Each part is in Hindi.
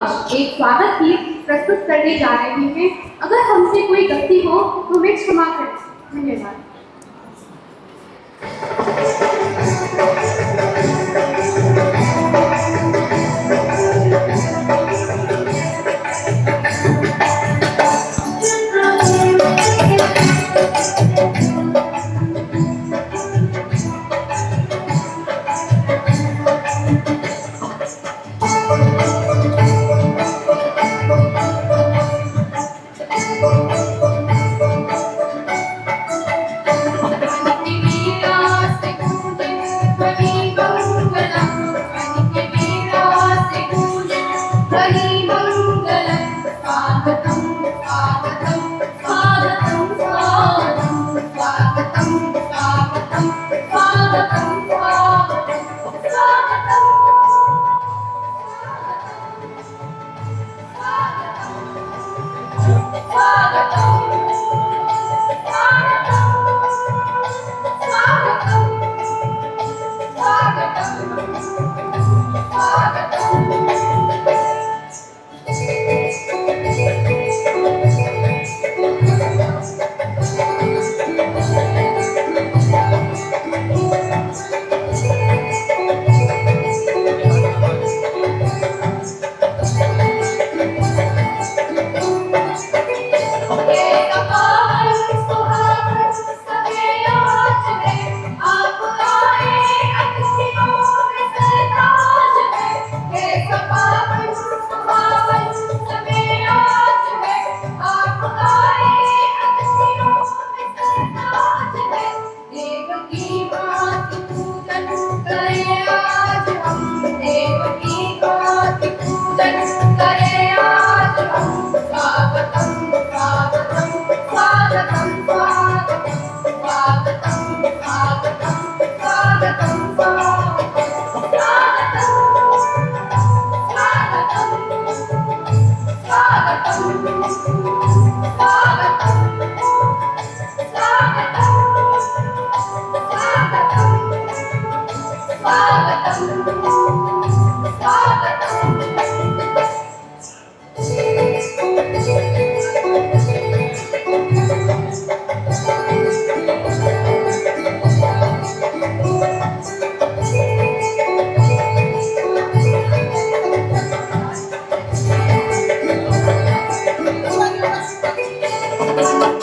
एक स्वागत गीत प्रस्तुत करने जा रही हैं। अगर हमसे कोई गलती हो तो हमें क्षमा करें। धन्यवाद।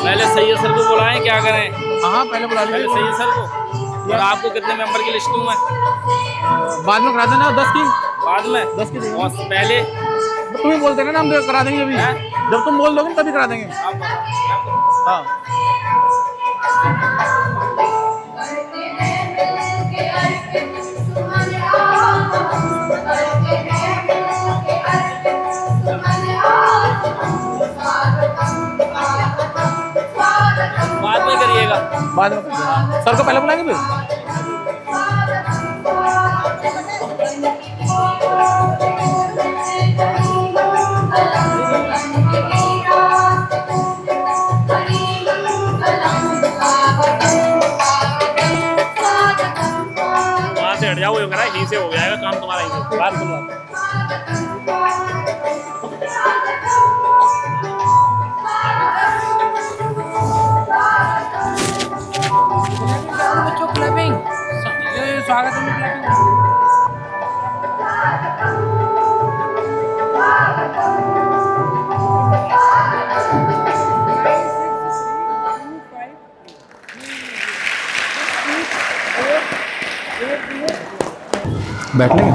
पहले सैयद सर को बुलाएं, क्या करें? हाँ पहले बुला लीजिए। पहले सैयद सर को। और आपको कितने मेंबर की लिस्ट दूं मैं? बाद में करा देना 10 की। बाद में 10 की और पहले तुम ही बोल देना ना, हम करा देंगे अभी। जब तुम बोल दोगे तभी करा देंगे। हाँ बाद में करिएगा। बाद में सर को पहले बुलाएंगे फिर। वहाँ से हट जाओ, यहीं से हो जाएगा काम तुम्हारा। यहीं से बात सुन लो। बच्चों क्लबिंग स्वागत है। बैठ लेंगे।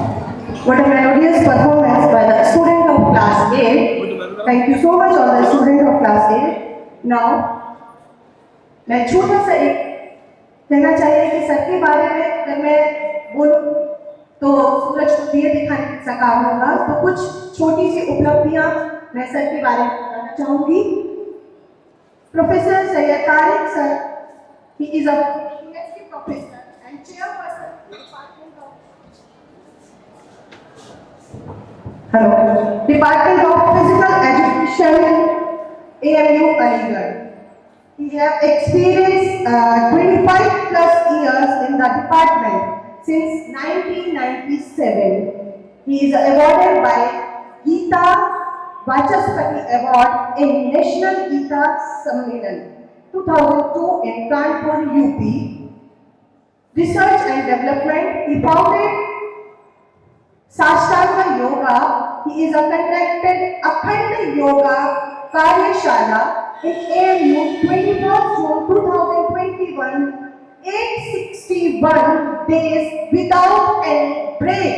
What a melodious performance by the student of class 8. Thank you so much all the student of class 8. Now, मैं छोटा सा एक कहना चाहिए कि सर के बारे में अगर मैं बोलूं तो सूरज को दिए दिखाने का काम होगा। तो कुछ छोटी सी उपलब्धियां मैं सर के बारे में बताना चाहूंगी। Professor Syed Tariq sir, he is a PhD professor and chairperson of the Department of Department of Physical Education, AMU Aligarh. He has experienced 25 plus years in the department since 1997. He is awarded by Geeta Vachaspati Award in National Geeta Sammelan 2002 in Kanpur, UP. Research and development, he founded Sashtanga Yoga. He is a conducted Akhand Yoga Karyashala in AMU 21st June 2021, 861 days without any break.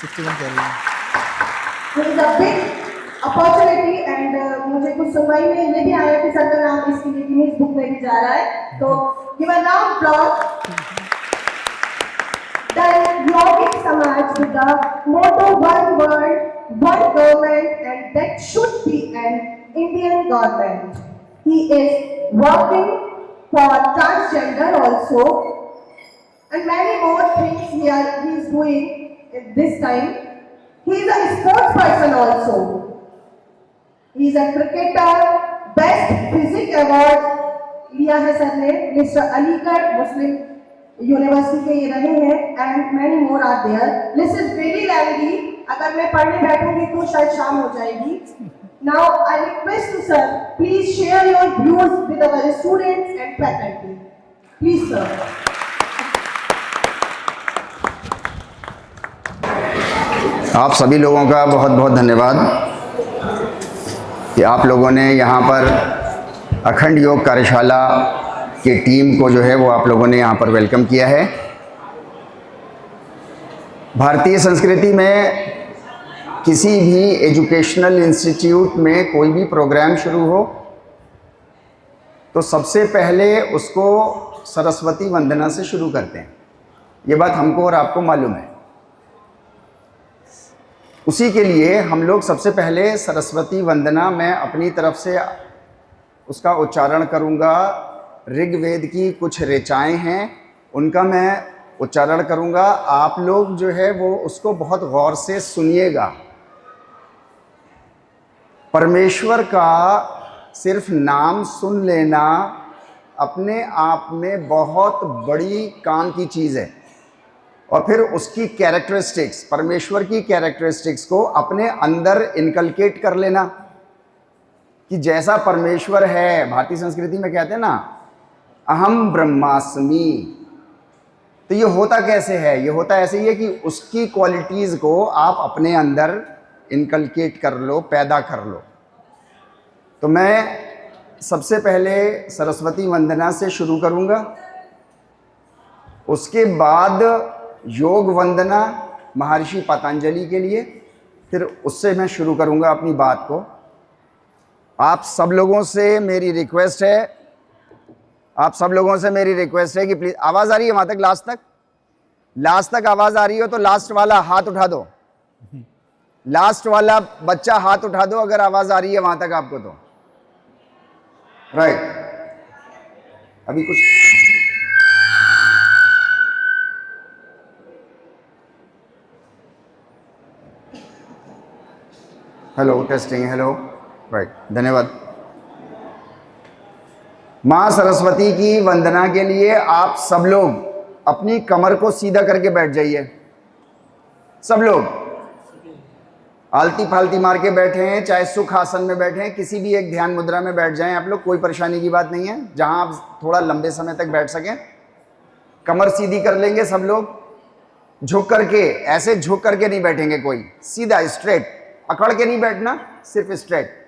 61 कह रही है। It is a big opportunity and मुझे कुछ सुनवाई में ये भी आया कि सर का नाम इसके लिए गिनीज बुक में भी जा रहा है, तो give a round of applause. The Yogic Samaj with the motto one world, one government, and that should be an Indian government. He is working for transgender also, and many more things he is doing at this time. He is a sports person also. He is a cricketer. Best Physics Award लिया है सर ने मिस्टर अलीगढ़ मुस्लिम यूनिवर्सिटी के ये रहे हैं, and many more are there. This is very lengthy. अगर मैं पढ़ने बैठूंगी तो शायद शाम हो जाएगी. Now I request you sir, please share your views with our students and faculty. Please sir. आप सभी लोगों का बहुत बहुत धन्यवाद कि आप लोगों ने यहाँ पर अखंड योग कार्यशाला की टीम को जो है वो आप लोगों ने यहाँ पर वेलकम किया है। भारतीय संस्कृति में किसी भी एजुकेशनल इंस्टीट्यूट में कोई भी प्रोग्राम शुरू हो तो सबसे पहले उसको सरस्वती वंदना से शुरू करते हैं। ये बात हमको और आपको मालूम है। उसी के लिए हम लोग सबसे पहले सरस्वती वंदना मैं अपनी तरफ से उसका उच्चारण करूँगा। ऋग्वेद की कुछ ऋचाएँ हैं उनका मैं उच्चारण करूँगा। आप लोग जो है वो उसको बहुत गौर से सुनिएगा। परमेश्वर का सिर्फ नाम सुन लेना अपने आप में बहुत बड़ी काम की चीज़ है, और फिर उसकी कैरेक्टरिस्टिक्स, परमेश्वर की कैरेक्टरिस्टिक्स को अपने अंदर इनकलकेट कर लेना कि जैसा परमेश्वर है। भारतीय संस्कृति में कहते हैं ना, अहम ब्रह्मास्मि। तो ये होता कैसे है? ये होता ऐसे ही है कि उसकी क्वालिटीज़ को आप अपने अंदर इनकलकेट कर लो, पैदा कर लो। तो मैं सबसे पहले सरस्वती वंदना से शुरू करूँगा, उसके बाद योग वंदना महर्षि पतंजलि के लिए, फिर उससे मैं शुरू करूँगा अपनी बात को। आप सब लोगों से मेरी रिक्वेस्ट है कि प्लीज़, आवाज़ आ रही है वहाँ तक, लास्ट तक आवाज़ आ रही हो तो लास्ट वाला हाथ उठा दो। लास्ट वाला बच्चा हाथ उठा दो अगर आवाज़ आ रही है वहाँ तक आपको तो। राइट, अभी कुछ हेलो, टेस्टिंग, हेलो, राइट, धन्यवाद। माँ सरस्वती की वंदना के लिए आप सब लोग अपनी कमर को सीधा करके बैठ जाइए। सब लोग आलती फालती मार के बैठे हैं, चाहे सुख आसन में बैठे हैं, किसी भी एक ध्यान मुद्रा में बैठ जाएं आप लोग, कोई परेशानी की बात नहीं है। जहां आप थोड़ा लंबे समय तक बैठ सकें, कमर सीधी कर लेंगे सब लोग। झुक करके, ऐसे झुक करके नहीं बैठेंगे कोई, सीधा स्ट्रेट, अकड़ के नहीं बैठना, सिर्फ स्ट्रेट।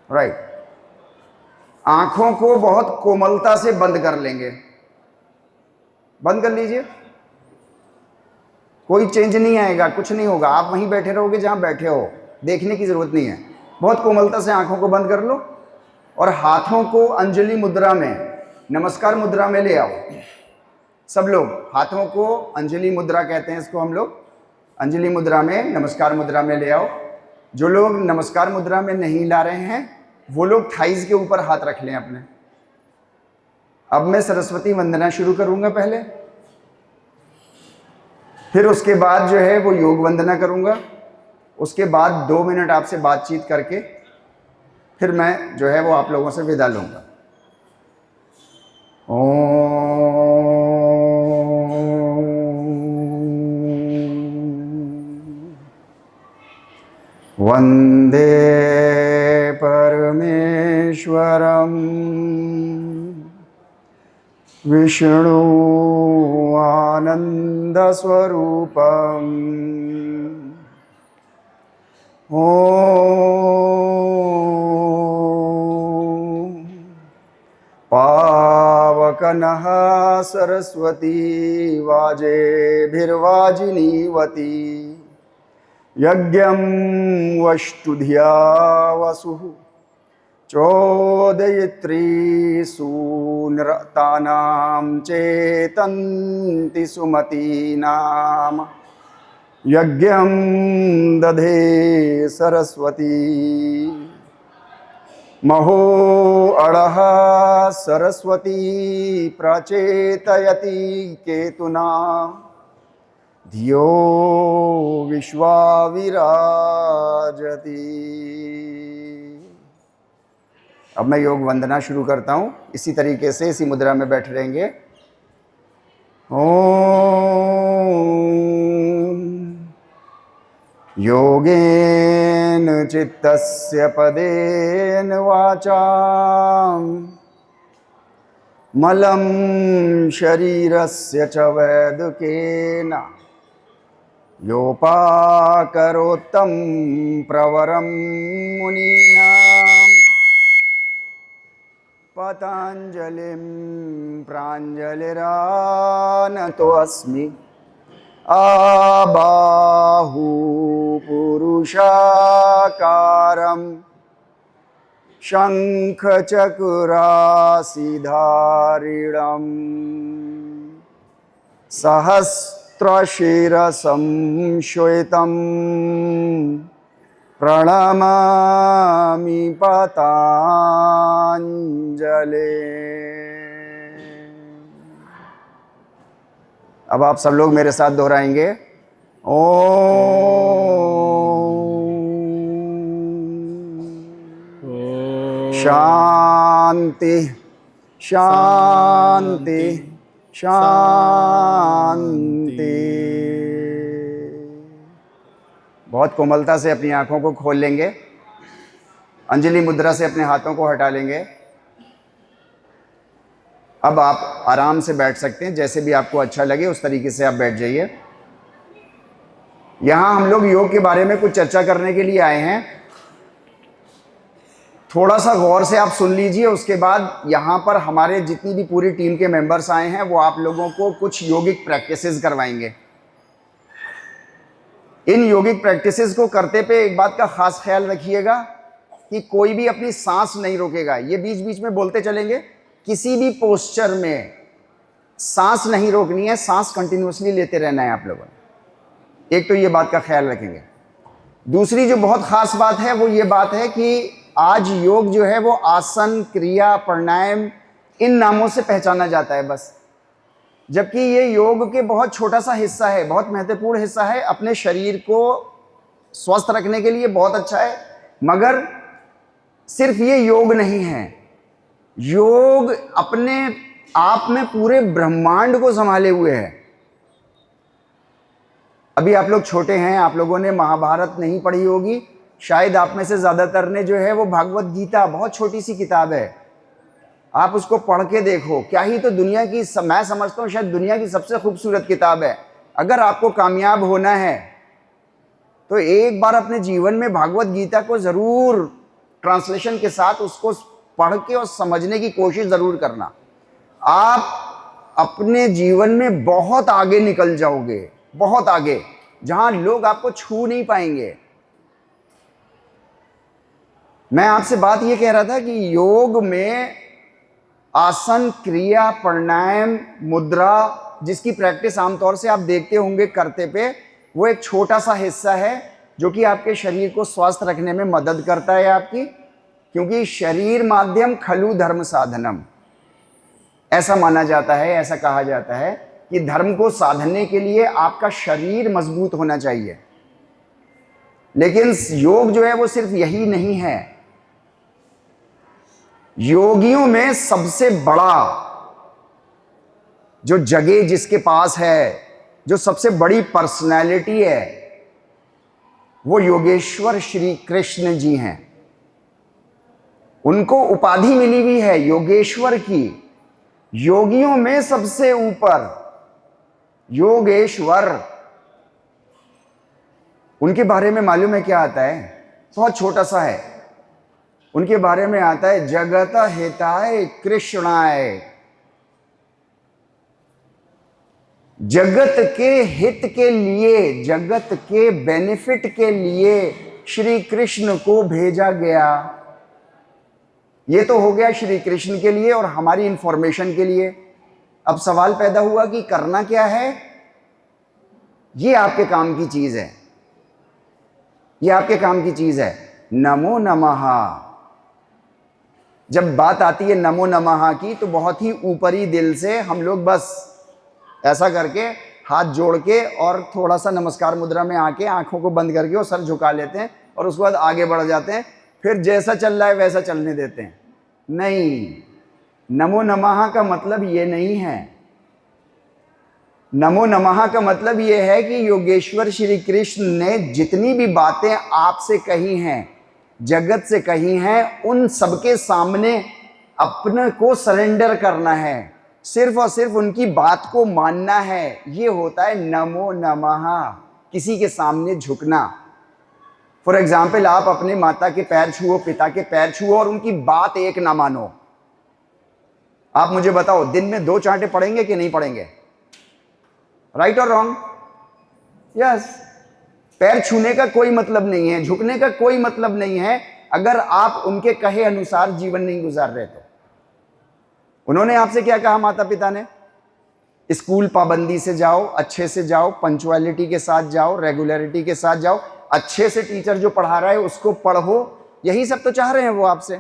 राइट, आंखों को बहुत कोमलता से बंद कर लेंगे। बंद कर लीजिए, कोई चेंज नहीं आएगा, कुछ नहीं होगा। आप वहीं बैठे रहोगे जहां बैठे हो, देखने की जरूरत नहीं है। बहुत कोमलता से आंखों को बंद कर लो और हाथों को अंजलि मुद्रा में, नमस्कार मुद्रा में ले आओ। सब लोग हाथों को अंजलि मुद्रा कहते हैं इसको हम लोग, अंजलि मुद्रा में, नमस्कार मुद्रा में ले आओ। जो लोग नमस्कार मुद्रा में नहीं ला रहे हैं वो लोग थाइज के ऊपर हाथ रख लें अपने। अब मैं सरस्वती वंदना शुरू करूंगा पहले, फिर उसके बाद जो है वो योग वंदना करूंगा। उसके बाद 2 मिनट आपसे बातचीत करके फिर मैं जो है वो आप लोगों से विदा लूंगा। ओम वंदे परमेश्वरम विष्णु आनंद स्वरूपम ओम पावकनः सरस्वती वाजेभिर्वाजिनीवती यज्ञं वष्टुधिया वसुः चोदयित्री सूनरतानां चेतन्ति सुमतीनां यज्ञं दधे सरस्वती महो अड़ः सरस्वती प्रचेतयति केतुना धियो विश्वाविराजति। अब मैं योग वंदना शुरू करता हूँ। इसी तरीके से इसी मुद्रा में बैठ रहेंगे। ओम योगेन चित्तस्य पदेन वाचां मलं शरीरस्य च वैदुकेन योपाकरोत्तं प्रवरं मुनीनां पतञ्जलिं प्राञ्जलिरानतोऽस्मि आबाहु पुरुषाकारं शङ्खचक्रासिधारिणं सहस्रशिरसं श्वेतं प्रणमामि पतञ्जले। अब आप सब लोग मेरे साथ दोहराएंगे। ओम शांति शांति शांति। बहुत कोमलता से अपनी आंखों को खोल लेंगे। अंजलि मुद्रा से अपने हाथों को हटा लेंगे। अब आप आराम से बैठ सकते हैं, जैसे भी आपको अच्छा लगे उस तरीके से आप बैठ जाइए। यहाँ हम लोग योग के बारे में कुछ चर्चा करने के लिए आए हैं। थोड़ा सा गौर से आप सुन लीजिए। उसके बाद यहाँ पर हमारे जितनी भी पूरी टीम के मेंबर्स आए हैं वो आप लोगों को कुछ योगिक प्रैक्टिसेस करवाएंगे। इन योगिक प्रैक्टिसेस को करते पे एक बात का खास ख्याल रखिएगा कि कोई भी अपनी सांस नहीं रोकेगा। ये बीच बीच में बोलते चलेंगे। किसी भी पोस्चर में सांस नहीं रोकनी है, सांस कंटिन्यूअसली लेते रहना है आप लोगों ने। एक तो ये बात का ख्याल रखेंगे। दूसरी जो बहुत खास बात है वो ये बात है कि आज योग जो है वो आसन, क्रिया, प्राणायाम इन नामों से पहचाना जाता है बस, जबकि ये योग के बहुत छोटा सा हिस्सा है, बहुत महत्वपूर्ण हिस्सा है। अपने शरीर को स्वस्थ रखने के लिए बहुत अच्छा है, मगर सिर्फ ये योग नहीं है। योग अपने आप में पूरे ब्रह्मांड को संभाले हुए है। अभी आप लोग छोटे हैं, आप लोगों ने महाभारत नहीं पढ़ी होगी, शायद आप में से ज्यादातर ने जो है वो भागवत गीता, बहुत छोटी सी किताब है, आप उसको पढ़ के देखो। क्या ही तो दुनिया की, मैं समझता हूँ शायद दुनिया की सबसे खूबसूरत किताब है। अगर आपको कामयाब होना है तो एक बार अपने जीवन में भागवत गीता को जरूर ट्रांसलेशन के साथ उसको पढ़ के और समझने की कोशिश जरूर करना। आप अपने जीवन में बहुत आगे निकल जाओगे, बहुत आगे, जहां लोग आपको छू नहीं पाएंगे। मैं आपसे बात यह कह रहा था कि योग में आसन, क्रिया, प्राणायाम, मुद्रा, जिसकी प्रैक्टिस आमतौर से आप देखते होंगे करते पे, वो एक छोटा सा हिस्सा है जो कि आपके शरीर को स्वस्थ रखने में मदद करता है आपकी। क्योंकि शरीर माध्यम खलु धर्म साधनम, ऐसा माना जाता है, ऐसा कहा जाता है कि धर्म को साधने के लिए आपका शरीर मजबूत होना चाहिए। लेकिन योग जो है वो सिर्फ यही नहीं है। योगियों में सबसे बड़ा जो जगह जिसके पास है, जो सबसे बड़ी पर्सनैलिटी है, वो योगेश्वर श्री कृष्ण जी हैं। उनको उपाधि मिली हुई है योगेश्वर की, योगियों में सबसे ऊपर योगेश्वर। उनके बारे में मालूम है क्या आता है? बहुत छोटा सा है। उनके बारे में आता है जगत हिताय कृष्णाय, जगत के हित के लिए, जगत के बेनिफिट के लिए श्री कृष्ण को भेजा गया। ये तो हो गया श्री कृष्ण के लिए और हमारी इंफॉर्मेशन के लिए। अब सवाल पैदा हुआ कि करना क्या है? ये आपके काम की चीज है, ये आपके काम की चीज है। नमो नमः। जब बात आती है नमो नमः की तो बहुत ही ऊपरी दिल से हम लोग बस ऐसा करके हाथ जोड़ के और थोड़ा सा नमस्कार मुद्रा में आके आंखों को बंद करके और सर झुका लेते हैं और उसके बाद आगे बढ़ जाते हैं, फिर जैसा चल रहा है वैसा चलने देते हैं। नहीं, नमो नमः का मतलब ये नहीं है। नमो नमः का मतलब ये है कि योगेश्वर श्री कृष्ण ने जितनी भी बातें आपसे कही हैं, जगत से कही हैं, उन सबके सामने अपने को सरेंडर करना है, सिर्फ और सिर्फ उनकी बात को मानना है। ये होता है नमो नमः, किसी के सामने झुकना। फॉर एग्जाम्पल, आप अपने माता के पैर छुओ, पिता के पैर छुओ और उनकी बात एक ना मानो। आप मुझे बताओ, दिन में 2 चांटे पड़ेंगे कि नहीं पड़ेंगे? राइट और रॉन्ग? यस। पैर छूने का कोई मतलब नहीं है, झुकने का कोई मतलब नहीं है, अगर आप उनके कहे अनुसार जीवन नहीं गुजार रहे तो। उन्होंने आपसे क्या कहा माता पिता ने? स्कूल पाबंदी से जाओ, अच्छे से जाओ, पंचुअलिटी के साथ जाओ, रेगुलरिटी के साथ जाओ, अच्छे से टीचर जो पढ़ा रहा है उसको पढ़ो, यही सब तो चाह रहे हैं वो आपसे।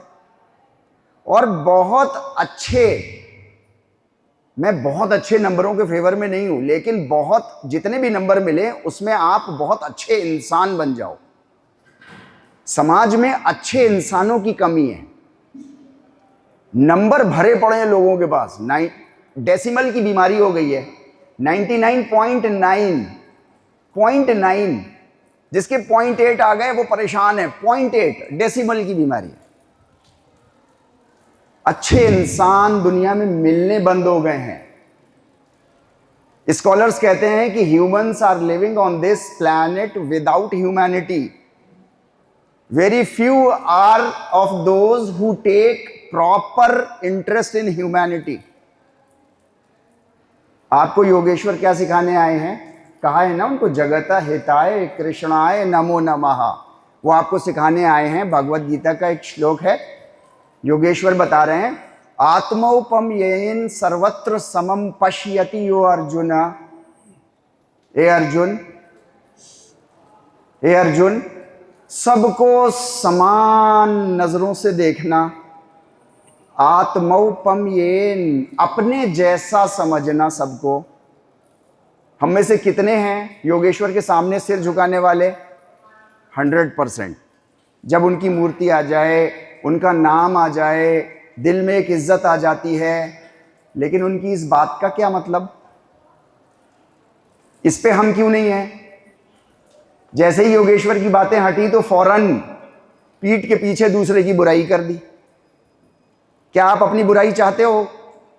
और बहुत अच्छे, मैं बहुत अच्छे नंबरों के फेवर में नहीं हूं, लेकिन बहुत जितने भी नंबर मिले उसमें आप बहुत अच्छे इंसान बन जाओ। समाज में अच्छे इंसानों की कमी है, नंबर भरे पड़े हैं लोगों के पास। डेसिमल की बीमारी हो गई है, 99.9, जिसके 0.8 आ गए वो परेशान है। 0.8 डेसिमल की बीमारी है। अच्छे इंसान दुनिया में मिलने बंद हो गए हैं। स्कॉलर्स कहते हैं कि humans are living on this planet without humanity. Very few are of those who take proper interest in humanity. आपको योगेश्वर क्या सिखाने आए हैं? कहा है ना उनको, जगत हिताय कृष्णाय नमो नमः। वो आपको सिखाने आए हैं। भगवत गीता का एक श्लोक है, योगेश्वर बता रहे हैं, आत्मौपम येन सर्वत्र समम पश्यति यो अर्जुन। ए अर्जुन, हे अर्जुन, सबको समान नजरों से देखना। आत्मौपम येन, अपने जैसा समझना सबको। हम में से कितने हैं योगेश्वर के सामने सिर झुकाने वाले? 100%। जब उनकी मूर्ति आ जाए, उनका नाम आ जाए, दिल में एक इज्जत आ जाती है। लेकिन उनकी इस बात का क्या मतलब? इस पे हम क्यों नहीं हैं? जैसे ही योगेश्वर की बातें हटी तो फौरन पीठ के पीछे दूसरे की बुराई कर दी। क्या आप अपनी बुराई चाहते हो?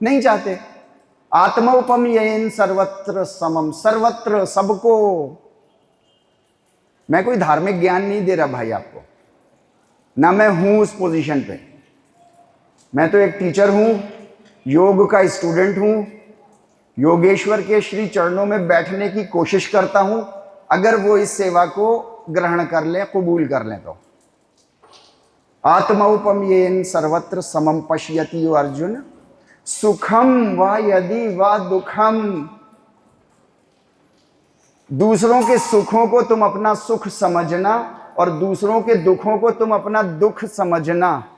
नहीं चाहते। आत्मोपम येन सर्वत्र समम, सर्वत्र, सबको। मैं कोई धार्मिक ज्ञान नहीं दे रहा भाई आपको, ना मैं हूं उस पोजीशन पे। मैं तो एक टीचर हूं, योग का स्टूडेंट हूं, योगेश्वर के श्री चरणों में बैठने की कोशिश करता हूं, अगर वो इस सेवा को ग्रहण कर लें, कबूल कर लें तो। आत्मौपम येन सर्वत्र समम पश्यति यो अर्जुन, सुखम व यदि व दुखम। दूसरों के सुखों को तुम अपना सुख समझना और दूसरों के दुखों को तुम अपना दुख समझना।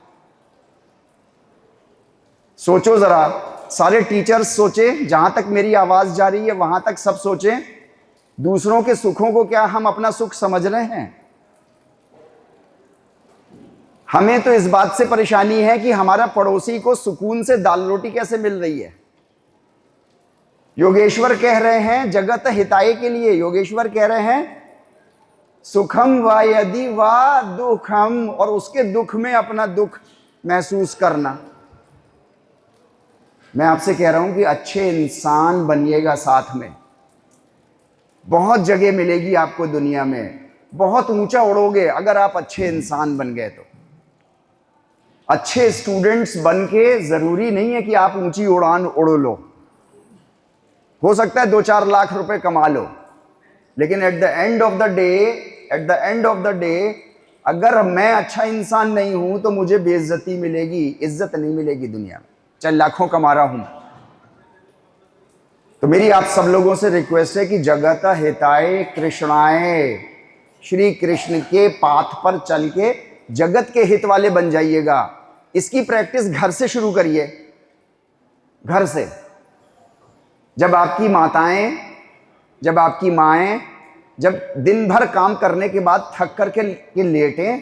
सोचो जरा, सारे टीचर्स सोचे, जहां तक मेरी आवाज जा रही है वहां तक सब सोचें, दूसरों के सुखों को क्या हम अपना सुख समझ रहे हैं? हमें तो इस बात से परेशानी है कि हमारा पड़ोसी को सुकून से दाल रोटी कैसे मिल रही है। योगेश्वर कह रहे हैं जगत हिताय के लिए, योगेश्वर कह रहे हैं सुखम व यदि व दुखम, और उसके दुख में अपना दुख महसूस करना। मैं आपसे कह रहा हूं कि अच्छे इंसान बनिएगा, साथ में बहुत जगह मिलेगी आपको दुनिया में, बहुत ऊंचा उड़ोगे अगर आप अच्छे इंसान बन गए तो। अच्छे स्टूडेंट्स बन के जरूरी नहीं है कि आप ऊंची उड़ान उड़ लो, हो सकता है 2-4 लाख रुपए कमा लो, लेकिन at the end of the day अगर मैं अच्छा इंसान नहीं हूं तो मुझे बेइज्जती मिलेगी, इज्जत नहीं मिलेगी दुनिया में, चाहे लाखों कमा रहा हूं। तो मेरी आप सब लोगों से रिक्वेस्ट है कि जगत हिताय कृष्णाय, श्री कृष्ण के पाथ पर चल के जगत के हित वाले बन जाइएगा। इसकी प्रैक्टिस घर से शुरू करिए, घर से। जब आपकी माताएं, जब आपकी माएं जब दिन भर काम करने के बाद थक करके लेटें,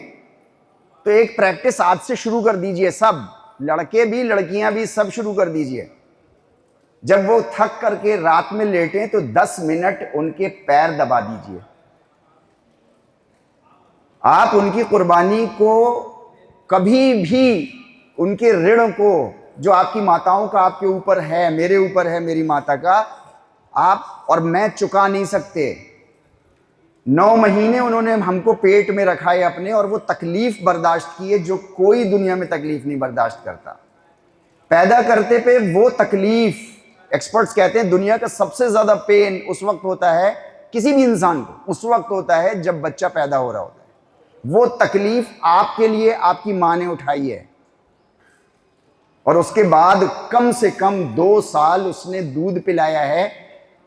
तो एक प्रैक्टिस आज से शुरू कर दीजिए। सब लड़के भी लड़कियां भी सब शुरू कर दीजिए। जब वो थक करके रात में लेटें तो 10 मिनट उनके पैर दबा दीजिए। आप उनकी कुर्बानी को कभी भी, उनके ऋण को जो आपकी माताओं का आपके ऊपर है, मेरे ऊपर है, मेरी माता का, आप और मैं चुका नहीं सकते। 9 महीने उन्होंने हमको पेट में रखा है अपने, और वो तकलीफ बर्दाश्त की है जो कोई दुनिया में तकलीफ नहीं बर्दाश्त करता। पैदा करते पे वो तकलीफ, एक्सपर्ट्स कहते हैं दुनिया का सबसे ज्यादा पेन उस वक्त होता है किसी भी इंसान को, उस वक्त होता है जब बच्चा पैदा हो रहा होता है। वो तकलीफ आपके लिए आपकी मां ने उठाई है, और उसके बाद कम से कम 2 साल उसने दूध पिलाया है,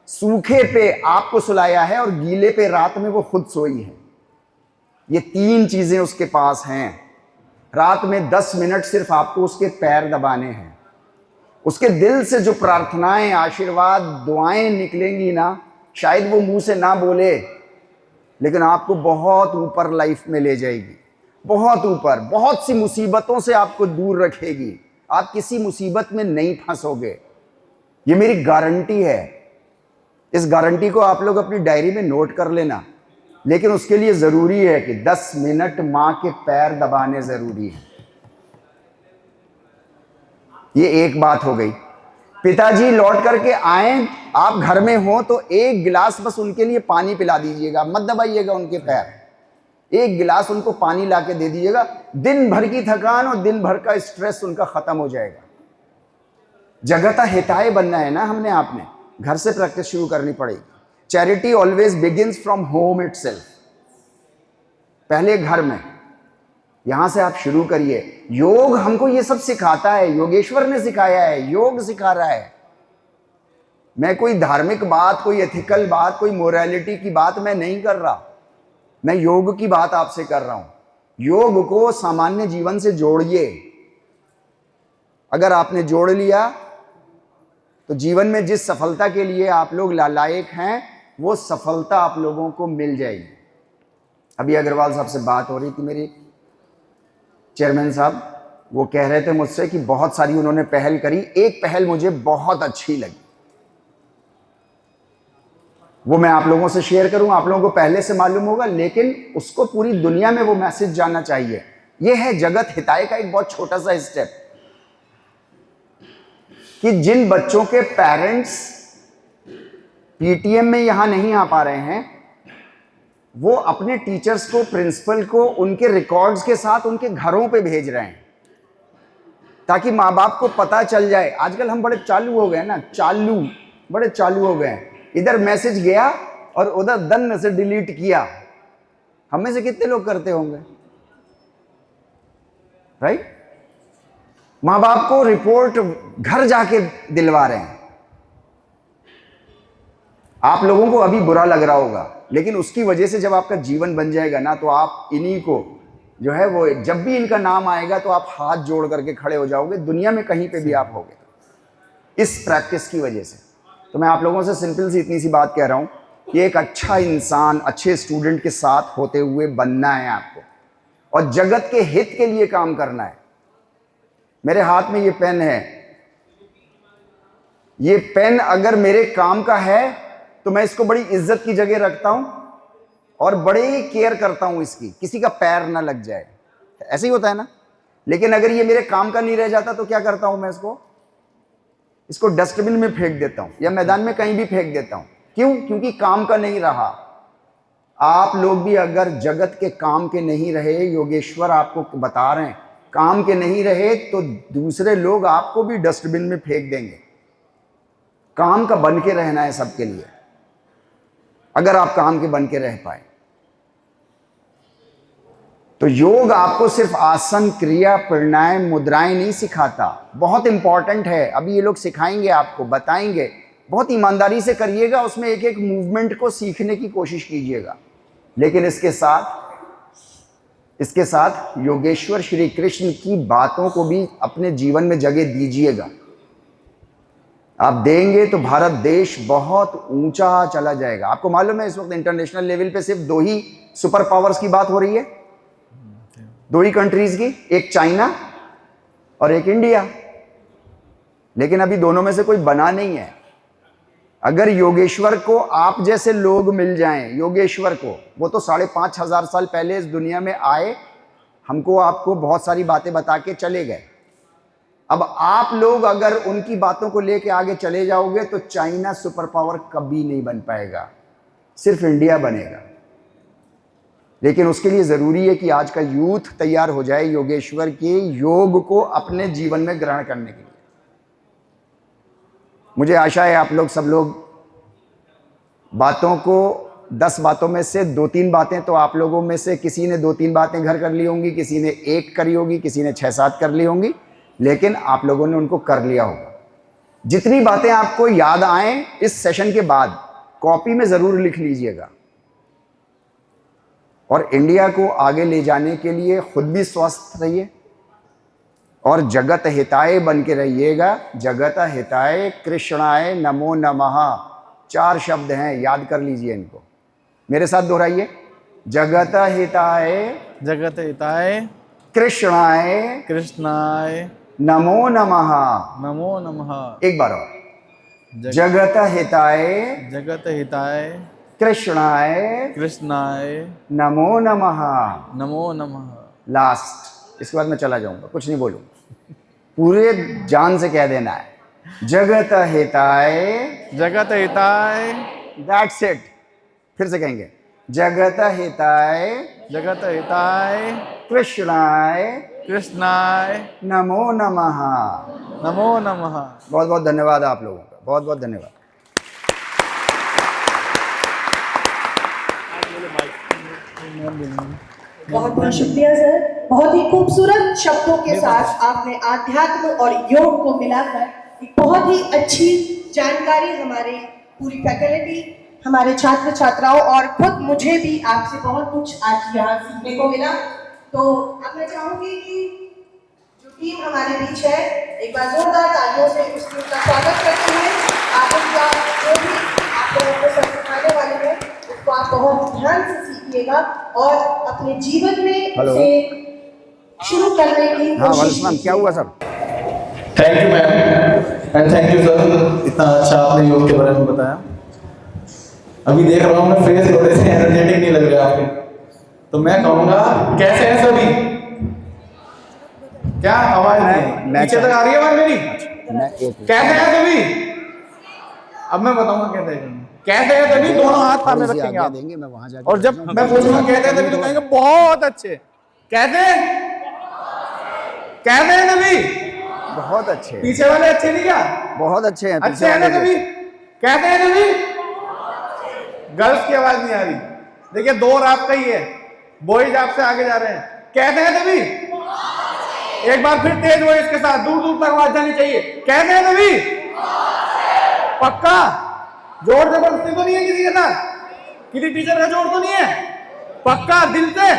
सूखे पे आपको सुलाया है, और गीले पे रात में वो खुद सोई है। ये 3 चीजें उसके पास हैं। रात में 10 मिनट सिर्फ आपको उसके पैर दबाने हैं। उसके दिल से जो प्रार्थनाएं, आशीर्वाद, दुआएं निकलेंगी ना, शायद वो मुंह से ना बोले, लेकिन आपको बहुत ऊपर लाइफ में ले जाएगी, बहुत ऊपर, बहुत सी मुसीबतों से आपको दूर रखेगी। आप किसी मुसीबत में नहीं फंसोगे, ये मेरी गारंटी है। इस गारंटी को आप लोग अपनी डायरी में नोट कर लेना। लेकिन उसके लिए जरूरी है कि 10 मिनट मां के पैर दबाने जरूरी है। ये एक बात हो गई। पिताजी लौट करके आए, आप घर में हो तो 1 गिलास बस उनके लिए पानी पिला दीजिएगा, मत दबाइएगा उनके पैर। 1 गिलास उनको पानी ला के दे दीजिएगा। दिन भर की थकान और दिन भर का स्ट्रेस उनका खत्म हो जाएगा। जगत हिताय बनना है ना हमने, आपने घर से प्रैक्टिस शुरू करनी पड़ेगी। Charity always begins from home itself, पहले घर में, यहां से आप शुरू करिए। योग हमको ये सब सिखाता है, योगेश्वर ने सिखाया है, योग सिखा रहा है। मैं कोई धार्मिक बात, कोई एथिकल बात, कोई मोरालिटी की बात मैं नहीं कर रहा, मैं योग की बात आपसे कर रहा हूं। योग को सामान्य जीवन से जोड़िए। अगर आपने जोड़ लिया तो जीवन में जिस सफलता के लिए आप लोग लायक हैं, वो सफलता आप लोगों को मिल जाएगी। अभी अग्रवाल साहब से बात हो रही थी, मेरी चेयरमैन साहब, वो कह रहे थे मुझसे कि बहुत सारी उन्होंने पहल करी। एक पहल मुझे बहुत अच्छी लगी, वो मैं आप लोगों से शेयर करूं। आप लोगों को पहले से मालूम होगा, लेकिन उसको पूरी दुनिया में वो मैसेज जाना चाहिए। यह है जगत हिताय का एक बहुत छोटा सा स्टेप, कि जिन बच्चों के पेरेंट्स पीटीएम में यहां नहीं आ पा रहे हैं, वो अपने टीचर्स को, प्रिंसिपल को उनके रिकॉर्ड्स के साथ उनके घरों पे भेज रहे हैं, ताकि माँ बाप को पता चल जाए। आजकल हम बड़े चालू हो गए ना, बड़े चालू हो गए। इधर मैसेज गया और उधर दन से डिलीट किया। हम में से कितने लोग करते होंगे, राइट? माँ बाप को रिपोर्ट घर जाके दिलवा रहे हैं। आप लोगों को अभी बुरा लग रहा होगा, लेकिन उसकी वजह से जब आपका जीवन बन जाएगा ना, तो आप इन्हीं को जो है वो, जब भी इनका नाम आएगा तो आप हाथ जोड़ करके खड़े हो जाओगे, दुनिया में कहीं पे भी आप होगे, इस प्रैक्टिस की वजह से। तो मैं आप लोगों से सिंपल सी इतनी सी बात कह रहा हूं कि एक अच्छा इंसान, अच्छे स्टूडेंट के साथ होते हुए बनना है आपको, और जगत के हित के लिए काम करना है। मेरे हाथ में ये पेन है, ये पेन अगर मेरे काम का है तो मैं इसको बड़ी इज्जत की जगह रखता हूं, और बड़े केयर करता हूं इसकी, किसी का पैर ना लग जाए, ऐसे ही होता है ना। लेकिन अगर ये मेरे काम का नहीं रह जाता तो क्या करता हूं मैं, इसको डस्टबिन में फेंक देता हूं या मैदान में कहीं भी फेंक देता हूं। क्यों? क्योंकि काम का नहीं रहा। आप लोग भी अगर जगत के काम के नहीं रहे, योगेश्वर आपको बता रहे हैं, काम के नहीं रहे तो दूसरे लोग आपको भी डस्टबिन में फेंक देंगे। काम का बन के रहना है सबके लिए, अगर आप काम के बन के रह पाए तो। योग आपको सिर्फ आसन, क्रिया, प्राणायाम, मुद्राएं नहीं सिखाता, बहुत इंपॉर्टेंट है। अभी ये लोग सिखाएंगे आपको, बताएंगे, बहुत ईमानदारी से करिएगा, उसमें एक एक मूवमेंट को सीखने की कोशिश कीजिएगा। लेकिन इसके साथ योगेश्वर श्री कृष्ण की बातों को भी अपने जीवन में जगह दीजिएगा। आप देंगे तो भारत देश बहुत ऊंचा चला जाएगा। आपको मालूम है इस वक्त इंटरनेशनल लेवल पे सिर्फ 2 ही सुपर पावर्स की बात हो रही है, 2 ही कंट्रीज की, एक चाइना और एक इंडिया। लेकिन अभी दोनों में से कोई बना नहीं है। अगर योगेश्वर को आप जैसे लोग मिल जाएं, योगेश्वर को, वो तो 5,500 साल पहले इस दुनिया में आए, हमको आपको बहुत सारी बातें बता के चले गए। अब आप लोग अगर उनकी बातों को लेके आगे चले जाओगे तो चाइना सुपर पावर कभी नहीं बन पाएगा, सिर्फ इंडिया बनेगा। लेकिन उसके लिए जरूरी है कि आज का यूथ तैयार हो जाए योगेश्वर के योग को अपने जीवन में ग्रहण करने के लिए। मुझे आशा है आप लोग सब लोग बातों को 10 बातों में से 2-3 बातें तो आप लोगों में से किसी ने 2-3 बातें घर कर ली होंगी, किसी ने 1 करी होगी, किसी ने 6-7 कर ली होंगी, लेकिन आप लोगों ने उनको कर लिया होगा। जितनी बातें आपको याद आए इस सेशन के बाद कॉपी में जरूर लिख लीजिएगा। और इंडिया को आगे ले जाने के लिए खुद भी स्वस्थ रहिए और जगत हिताय बन के रहिएगा। जगत हिताय कृष्णाय नमो नमः, 4 शब्द हैं, याद कर लीजिए इनको, मेरे साथ दोहराइए। जगत हिताय, जगत हिताय कृष्णाय, कृष्णाय नमो नमः, नमो नमः। एक बार और। जगत हिताय, जगत हिताय कृष्णाय, कृष्णाय नमो नमः, नमो नमः। लास्ट, इसके बाद मैं चला जाऊंगा, कुछ नहीं बोलूंगा, पूरे जान से कह देना है। जगत हिताय, जगत हिताय, दैट्स इट। फिर से कहेंगे, जगत हिताय, जगत हिताय कृष्णाय, कृष्णाय नमो नमः, नमो नमः। बहुत बहुत धन्यवाद आप लोगों का, बहुत बहुत धन्यवाद। बहुत बहुत शुक्रिया सर। बहुत ही खूबसूरत शब्दों के साथ आपने आध्यात्म और योग को मिलाकर एक बहुत ही अच्छी जानकारी हमारे पूरी फैकल्टी, हमारे छात्र छात्राओं और खुद मुझे भी आपसे बहुत कुछ आज यहाँ सीखने को मिला। तो अब मैं चाहूंगी कि जो टीम हमारे बीच है, एक बार जोरदार तालियों से उस टीम का स्वागत करते हैं। आप उनका जो भी आप लोगों को सब सिखाने वाले हैं उसको आप बहुत ध्यान से सीखिएगा और अपने जीवन में उसे शुरू करने की कोशिश कीजिए। क्या हुआ sir? Thank you ma'am and thank you sir, इतना अच्छा आपने योग के बारे में बताया। अभी देख रहा हूँ मैं फेस थोड़े से एनर्जेटिक नहीं लग रहे आपके, तो मैं कहूँगा कैसे हैं सभी? क्या आवाज नीचे तक आ रही है आवाज मेरी? कैसे हैं सभी? अब मैं बताऊंगा कैसे हैं। कैसे हैं सभी? दोनों हाथ सामने रखेंगे आप, मैं वहां जाके, और जब मैं पूछूंगा कैसे हैं सभी तो कहेंगे बहुत अच्छे। कैसे? कैसे हैं सभी? बहुत अच्छे, पीछे वाले अच्छे नहीं क्या? बहुत अच्छे हैं, अच्छे हैं ना सभी? कैसे हैं सभी? गर्ल्स की आवाज नहीं आ रही, देखिए 2 और आपका ही है, बॉयज आपसे आगे जा रहे हैं। कैसे हैं सभी? एक बार फिर तेज वॉइस के साथ, दूर दूर तक आवाज जानी चाहिए। कैसे हैं सभी? पक्का? जोर जबरदस्ती तो नहीं है किसी के साथ? किसी टीचर का जोर तो नहीं है? पक्का दिल से?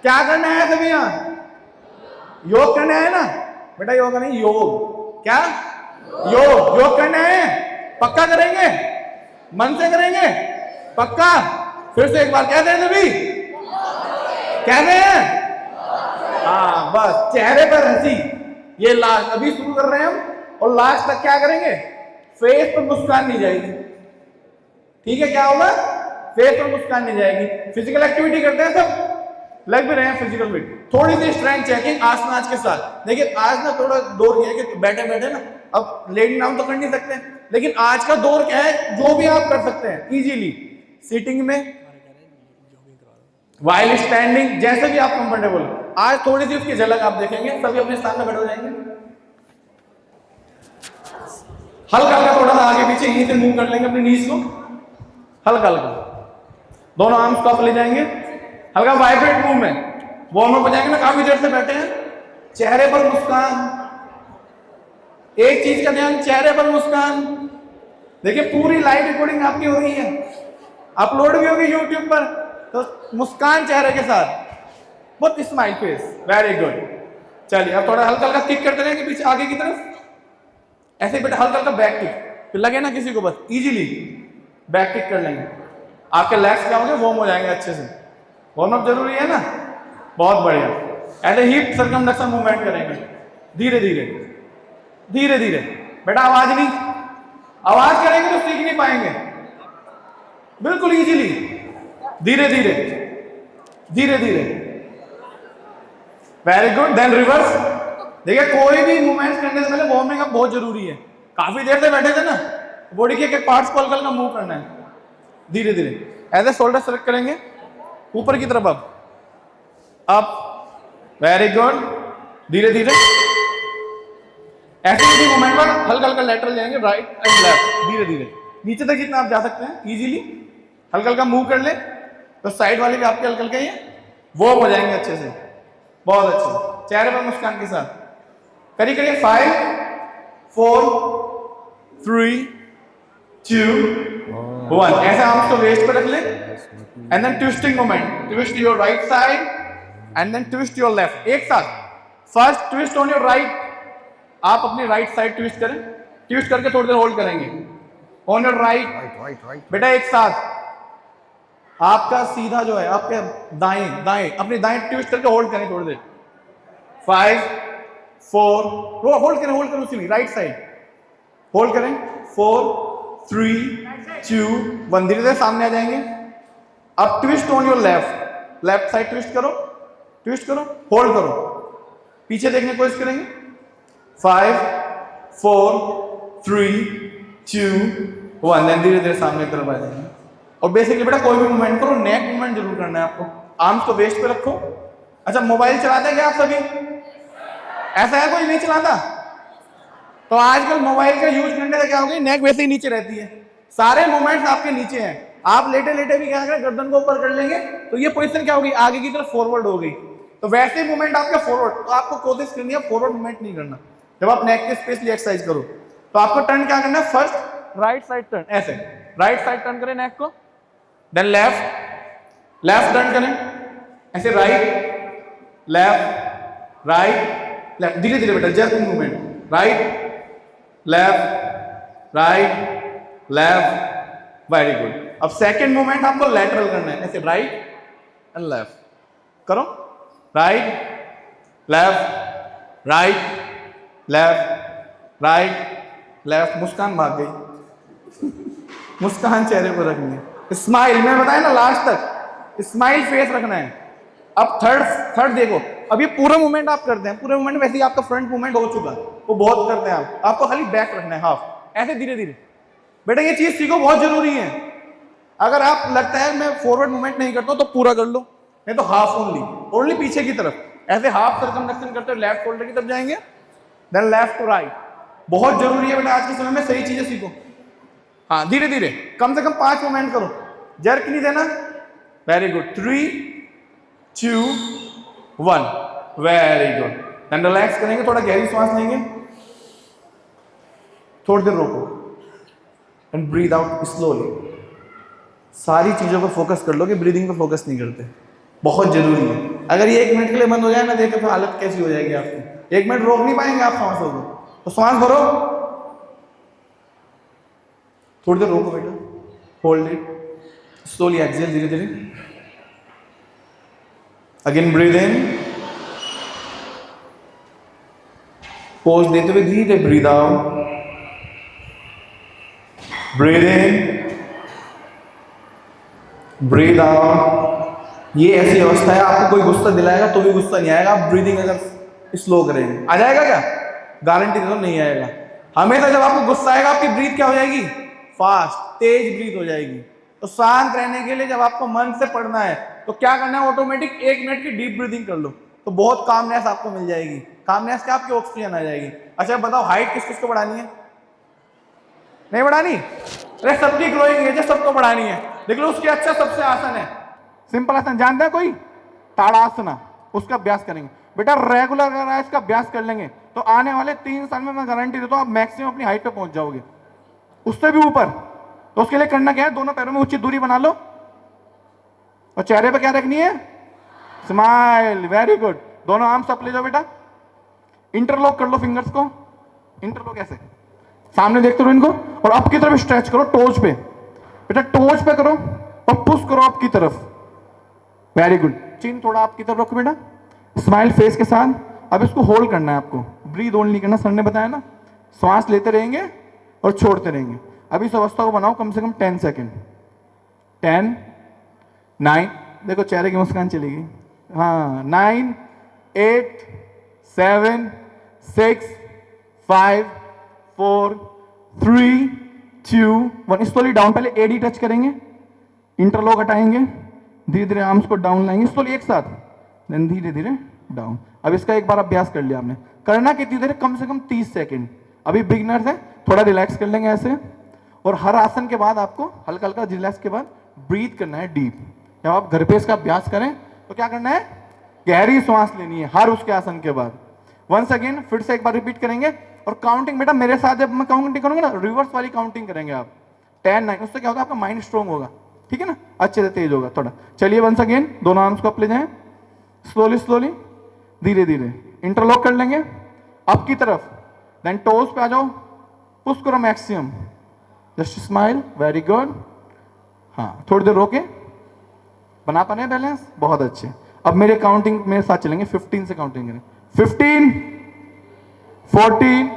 क्या करना है सभी? यहाँ योग करना है ना बेटा? योग नहीं, योग। क्या? योग करना है? पक्का करेंगे? मन से करेंगे? पक्का? फिर से एक बार कहते हैं सभी? कहते हैं? हाँ बस, चेहरे पर हंसी। ये लास्ट अभी शुरू कर रहे हैं हम, और लास्ट तक क्या करेंगे? फेस पर मुस्कान नहीं जाएगी। ठीक है? क्या होगा? फेस पर मुस्कान नहीं जाएगी। फिजिकल एक्टिविटी करते हैं सब, लग भी रहे हैं फिजिकल फिट। थोड़ी सी स्ट्रेंथ चेकिंग आसन आज के साथ। देखिए आज ना थोड़ा दौर किया कि बैठे बैठे ना, अब लेटिंग डाउन तो कर नहीं सकते, लेकिन आज का दौर क्या है, जो भी आप कर सकते हैं इजीली, सीटिंग में, वाइल स्टैंडिंग, जैसे भी आप कंफर्टेबल हो। आज थोड़ी सी उसकी झलक आप देखेंगे, सभी अपने स्थान में खड़े हो जाएंगे। हल्का हल्का थोड़ा सा आगे पीछे यहीं से मूव कर लेंगे अपनी नीज को, हल्का हल्का दोनों आर्म्स को आप ले जाएंगे, हल्का वाइब्रेट मूवमेंट, वार्म अप हो जाएंगे ना, काफी देर से बैठे हैं। चेहरे पर मुस्कान, एक चीज का ध्यान, चेहरे पर मुस्कान। देखिए पूरी लाइव रिकॉर्डिंग आपकी हो रही है, अपलोड भी होगी यूट्यूब पर, तो मुस्कान चेहरे के साथ, बहुत स्माइल फेस, वेरी गुड। चलिए अब थोड़ा हल्का हल्का किक करते रहेंगे पीछे आगे की तरफ, ऐसे बेटा हल्का हल्का बैक किक, फिर लगे ना किसी को बस इजीली बैक किक कर लेंगे, आपके लेग्स क्या होंगे, वार्म हो जाएंगे अच्छे से। वार्म अप जरूरी है ना, बहुत बढ़िया। ऐसे हिप सर्कमडक्शन मूवमेंट करेंगे धीरे धीरे धीरे धीरे। बेटा आवाज नहीं, आवाज करेंगे तो सीख नहीं पाएंगे, बिल्कुल इजीली धीरे धीरे धीरे धीरे, वेरी गुड। Then reverse. देखिए कोई भी मूवमेंट करने से पहले वार्मिंग अप बहुत जरूरी है। काफी देर से बैठे थे ना, बॉडी के एक पार्ट्स को हल्का हल्का मूव करना है धीरे धीरे। ऐसे शोल्डर सेलेक्ट करेंगे ऊपर की तरफ, अप, वेरी गुड, धीरे धीरे। ऐसे ही मूवमेंट पर हल्का हल्का लेटरल जाएंगे, राइट एंड लेफ्ट, धीरे धीरे नीचे तक जितना आप जा सकते हैं इजीली, हल्का हल्का मूव कर ले तो साइड वाले भी आपके हल्का हल्का ये वार्म हो जाएंगे अच्छे से, बहुत अच्छे। चेहरे पर मुस्कान के साथ करिए करिए। 5 4 3 2 1। ऐसे आर्म्स को वेस्ट पे रख ले and then twisting moment, twist your right side and then twist your left. एक साथ first twist on your right, आप अपनी राइट साइड ट्विस्ट करें, ट्विस्ट करके थोड़ी देर होल्ड करेंगे ऑन योर राइट। बेटा एक साथ आपका सीधा जो है आपके दाएं दाएं, अपनी दाएं ट्विस्ट करके होल्ड करें थोड़ी देर। 5 4 होल्ड करें उसी राइट साइड होल्ड करें। 4 3 2 1। धीरे धीरे सामने आ जाएंगे। अब twist on your left, left side twist करो, होल्ड करो, पीछे देखने की कोशिश करेंगे। 5 4 3 2 1। देन धीरे धीरे सामने की तरफ आ जाएंगे। और बेसिकली बेटा कोई भी मूवमेंट करो, नेक मूवमेंट जरूर करना है आपको। आर्म्स को वेस्ट पे रखो। अच्छा मोबाइल चलाते हैं क्या आप सभी? ऐसा है कोई नहीं चलाता? तो आजकल मोबाइल का यूज करने से क्या हो गई, नेक वैसे ही नीचे रहती है, सारे मूवमेंट्स आपके नीचे हैं। आप लेटे लेटे भी क्या करें, गर्दन को ऊपर कर लेंगे तो ये पोजीशन क्या होगी, आगे की तरफ फॉरवर्ड हो गई। तो वैसे मूवमेंट आपका फॉरवर्ड, तो आपको कोशिश करनी है फॉरवर्ड मूवमेंट नहीं करना। जब आप नेक के स्पेशली एक्सरसाइज करो तो आपको टर्न क्या करना है, फर्स्ट राइट साइड टर्न, ऐसे राइट साइड टर्न करें नेक को, देन लेफ्ट टर्न करें ऐसे, राइट लेफ्ट राइट लेफ्ट, धीरे धीरे बेटा just movement, right left right left, very good. अब सेकंड मूवमेंट आपको लैटरल करना है, ऐसे राइट एंड लेफ्ट करो, राइट लेफ्ट राइट लेफ्ट। मुस्कान भाग गई मुस्कान चेहरे पर रखनी है, स्माइल, मैं बताया ना लास्ट तक स्माइल फेस रखना है। अब थर्ड देखो, अब ये पूरा मूवमेंट आप करते हैं, पूरे मूवमेंट वैसे ही आपका फ्रंट मूवमेंट हो चुका है, वो बहुत करते हैं आप, आपको खाली बैक रखना है हाफ, ऐसे धीरे धीरे। बेटा ये चीज सीखो, बहुत जरूरी है। अगर आप लगता है मैं फॉरवर्ड मूवमेंट नहीं करता हूं तो पूरा कर लो, नहीं तो हाफ ओनली पीछे की तरफ, ऐसे हाफ सर्कमडक्शन करते हो, लेफ्ट शोल्डर की तरफ जाएंगे, देन लेफ्ट टू राइट। बहुत जरूरी है बेटा आज के समय में, सही चीजें सीखो। हाँ धीरे धीरे कम से कम 5 मूवमेंट करो, जर्क नहीं देना, very good. 3 2 1, very good. Then relax करेंगे, थोड़ा गहरी सांस लेंगे, थोड़ी देर रोको एंड ब्रीथ आउट स्लोली। सारी चीजों पर फोकस कर लो कि ब्रीदिंग पर फोकस नहीं करते, बहुत जरूरी है। अगर ये 1 मिनट के लिए बंद हो जाए ना, देखो तो हालत कैसी हो जाएगी आपकी। 1 मिनट रोक नहीं पाएंगे आप सांसों को, तो सांस भरो, थोड़ी देर रोको बेटा, होल्ड इट, स्लोली एक्सहेल, धीरे धीरे, अगेन ब्रीथ इन, पोज देते हुए धीरे breathe out, breathe in breathe out. ये ऐसी अवस्था है, आपको कोई गुस्सा दिलाएगा तो भी गुस्सा नहीं आएगा, आप ब्रीदिंग अगर स्लो करेंगे। आ जाएगा क्या? गारंटी दे दो नहीं आएगा। हमेशा जब आपको गुस्सा आएगा आपकी ब्रीथ क्या हो जाएगी? फास्ट, तेज ब्रीथ हो जाएगी। तो शांत रहने के लिए जब आपको मन से पढ़ना है तो क्या करना है, ऑटोमेटिक 1 मिनट की डीप ब्रीदिंग कर लो, तो बहुत कामनेस आपको मिल जाएगी। कामनेस क्या? आपकी ऑक्सीजन आ जाएगी। अच्छा बताओ, हाइट किस किस को बढ़ानी है? नहीं बढ़ानी? अरे सबकी ग्रोइंग एज है, सबको बढ़ानी है। देख लो उसके अच्छा सबसे आसन है, सिंपल आसन जानते हैं कोई? ताड़ासना, उसका अभ्यास करेंगे बेटा। रेगुलर अगर इसका अभ्यास कर लेंगे तो आने वाले 3 साल में मैं गारंटी देता हूं आप मैक्सिमम अपनी हाइट पे पहुंच जाओगे, उससे भी ऊपर। तो उसके लिए करना क्या है, दोनों पैरों में उचित दूरी बना लो और चेहरे पे क्या रखनी है? स्माइल। Very good. दोनों आर्म्स अप ले जाओ बेटा, इंटरलॉक कर लो फिंगर्स को। इंटरलॉक ऐसे सामने देखते रहो इनको, और अप की तरफ स्ट्रेच करो टोज पे बेटा, टोज पे करो और पुश करो अप की तरफ। Very good. चिन थोड़ा आपकी तरफ रखो बेटा, स्माइल फेस के साथ। अब इसको होल्ड करना है आपको, ब्रीद होल्ड नहीं करना, सर ने बताया ना। श्वास लेते रहेंगे और छोड़ते रहेंगे। अब इस अवस्था को बनाओ कम से कम 10 सेकेंड। 10, 9, देखो चेहरे की मुस्कान चलेगी। हाँ, 9, 8, 7, 6, 5, 4, 3, 2, 1। स्लोली डाउन, पहले एडी टच करेंगे, इंटरलॉक हटाएंगे, धीरे धीरे आर्म्स को डाउन लाएंगे, स्लोली एक साथ, देन धीरे धीरे डाउन। अब इसका एक बार अभ्यास कर लिया आपने। करना कितनी देर? कम से कम 30 सेकेंड। अभी बिगिनर्स है, थोड़ा रिलैक्स कर लेंगे ऐसे, और हर आसन के बाद आपको हल्का हल्का रिलैक्स के बाद ब्रीथ करना है डीप। जब आप घर पे इसका अभ्यास करें तो क्या करना है? गहरी सांस लेनी है हर उसके आसन के बाद। वंस अगेन फिर से एक बार रिपीट करेंगे, और काउंटिंग बेटा मेरे साथ जब मैं काउंटिंग करूंगा ना, रिवर्स वाली काउंटिंग करेंगे आप। 10, 9, उससे क्या होगा? आपका माइंड स्ट्रॉन्ग होगा, ठीक है ना, अच्छे से तेज होगा थोड़ा। चलिए वंस अगेन, दोनों आर्म्स को अप ले जाएं, स्लोली स्लोली, धीरे धीरे इंटरलॉक कर लेंगे अप की तरफ, देन टोज पे आ जाओ, पुश करो maximum, just smile. Very good. हाँ, थोड़ी देर रोके, बना पाने बैलेंस, बहुत अच्छे। अब मेरे काउंटिंग मेरे साथ चलेंगे, 15 से काउंटिंग करें। 15, 14,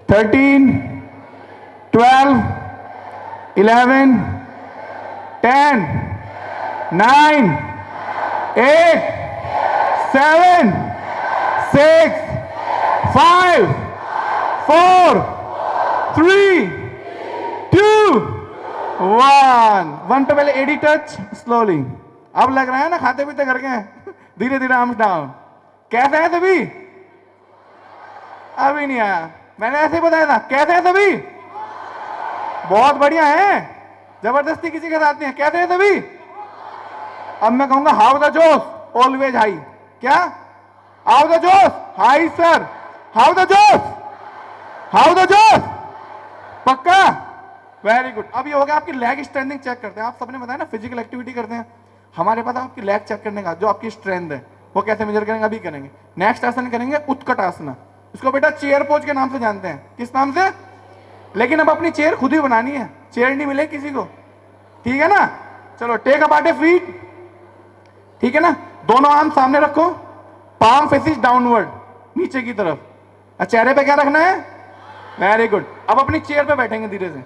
13, 12, 11, 10, 9, 8, 7, 6, 5, 4, 3, 2, 1 पे पहले एडी टच स्लोली। अब लग रहा है ना खाते पीते करके हैं। धीरे धीरे आर्म्स डाउन। कैसे है सभी? अभी नहीं आया, मैंने ऐसे ही बताया था। कैसे है सभी? बहुत बढ़िया है, जबरदस्ती किसी के साथ नहीं है। कैसे है सभी? अब मैं कहूंगा हाउ द जोश, ऑलवेज हाई। क्या? हाउ द जोश, हाई सर। हाउ द जोश, हाउ द जोश, पक्का? Very good. अब ये हो गया आपकी लेग स्ट्रेंथिंग चेक करते हैं। आप सबने बताया ना फिजिकल एक्टिविटी करते हैं, हमारे पास आपकी लेग चेक करने का जो आपकी स्ट्रेंथ है वो कैसे मेजर करेंगे, अभी करेंगे। नेक्स्ट आसन करेंगे उत्कट आसना। इसको बेटा चेयर पोज के नाम से जानते हैं। किस नाम से? लेकिन अब अपनी चेयर खुद ही बनानी है, चेयर नहीं मिले किसी को, ठीक है ना। चलो टेक अप आटे फीट, ठीक है ना। दोनों आर्म सामने रखो, पाम फेसिस डाउनवर्ड, नीचे की तरफ। चेहरे पे क्या रखना है? Very good. अब अपनी चेयर पे बैठेंगे धीरे से।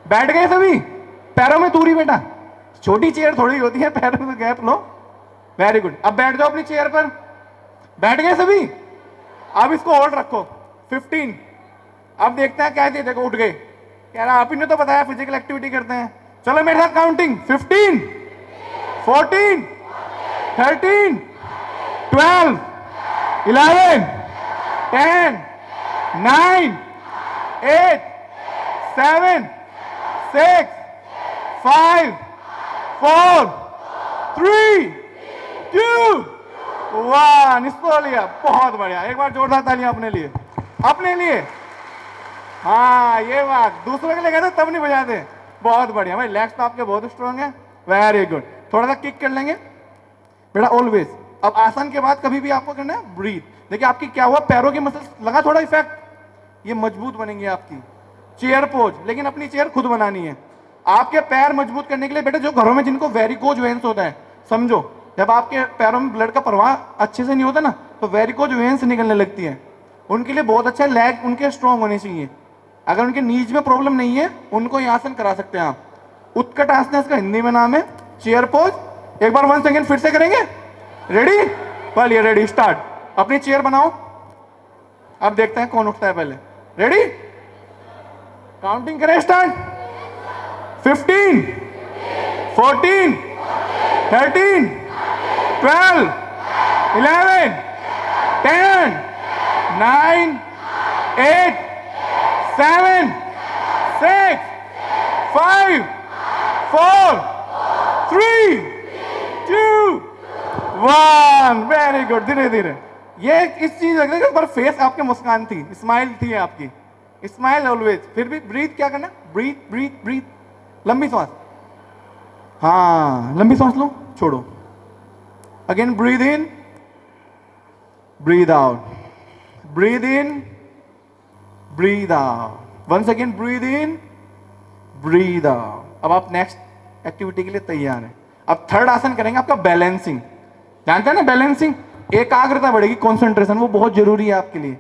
बैठ गए सभी? पैरों में दूरी बेटा, छोटी चेयर थोड़ी होती है, पैरों में गैप लो। Very good. अब बैठ जाओ अपनी चेयर पर। बैठ गए सभी? अब इसको होल्ड रखो 15। अब देखते हैं क्या, देखो उठ गए। कह रहा आप ही ने तो बताया फिजिकल एक्टिविटी करते हैं। चलो मेरे साथ काउंटिंग, 15, 14, 13, 12, 11, 10, 9, 8, 7, 6, 5, 4, 3, 2, 1। इसको लिया, बहुत बढ़िया। एक बार जोरदार तालियां अपने लिए, अपने लिए। हाँ ये बात, दूसरों के लिए कहते तब नहीं बजाते। बहुत बढ़िया भाई, लेग्स तो आपके बहुत स्ट्रांग है। Very good. थोड़ा सा किक कर लेंगे बेटा, ऑलवेज। अब आसन के बाद कभी भी आपको करना है ब्रीथ। देखिए आपकी क्या हुआ, पैरों की मसल्स लगा थोड़ा इफेक्ट, ये मजबूत बनेंगी आपकी। चेयर पोज, लेकिन अपनी चेयर खुद बनानी है। आपके पैर मजबूत करने के लिए बेटा, जो घरों में जिनको वेरिकोज वेन्स होता है, समझो जब आपके पैरों में ब्लड का प्रवाह अच्छे से नहीं होता ना, तो वेरिकोज वेन्स निकलने लगती है। उनके लिए बहुत अच्छा लेग उनके स्ट्रांग होने चाहिए। अगर उनके नीज में प्रॉब्लम नहीं है, उनको ये आसन करा सकते हैं आप। उत्कट आसन इसका हिंदी में नाम है चेयर पोज। एक बार 1 सेकेंड फिर से करेंगे, रेडी? चलिए रेडी, स्टार्ट। अपनी चेयर बनाओ, अब देखते हैं कौन उठता है पहले। रेडी? काउंटिंग करें, स्टार्ट। 15, 14, 13, 12, 11, 10, 9, 8, 7, 6, 5, 4, 3, 2, 1। Very good. धीरे धीरे ये इस चीज लग रही है पर फेस आपके मुस्कान थी, स्माइल थी आपकी, स्माइल ऑलवेज। फिर भी ब्रीथ क्या करना, ब्रीथ ब्रीथ ब्रीथ, लंबी सांस। हाँ, लंबी सांस लो, छोड़ो। Again breathe in, breathe out, breathe in, breathe out. Once again breathe in, breathe out. अब आप नेक्स्ट एक्टिविटी के लिए तैयार हैं। अब थर्ड आसन करेंगे आपका बैलेंसिंग। जानते हैं ना बैलेंसिंग? एकाग्रता बढ़ेगी, कंसंट्रेशन, वो बहुत जरूरी है आपके लिए।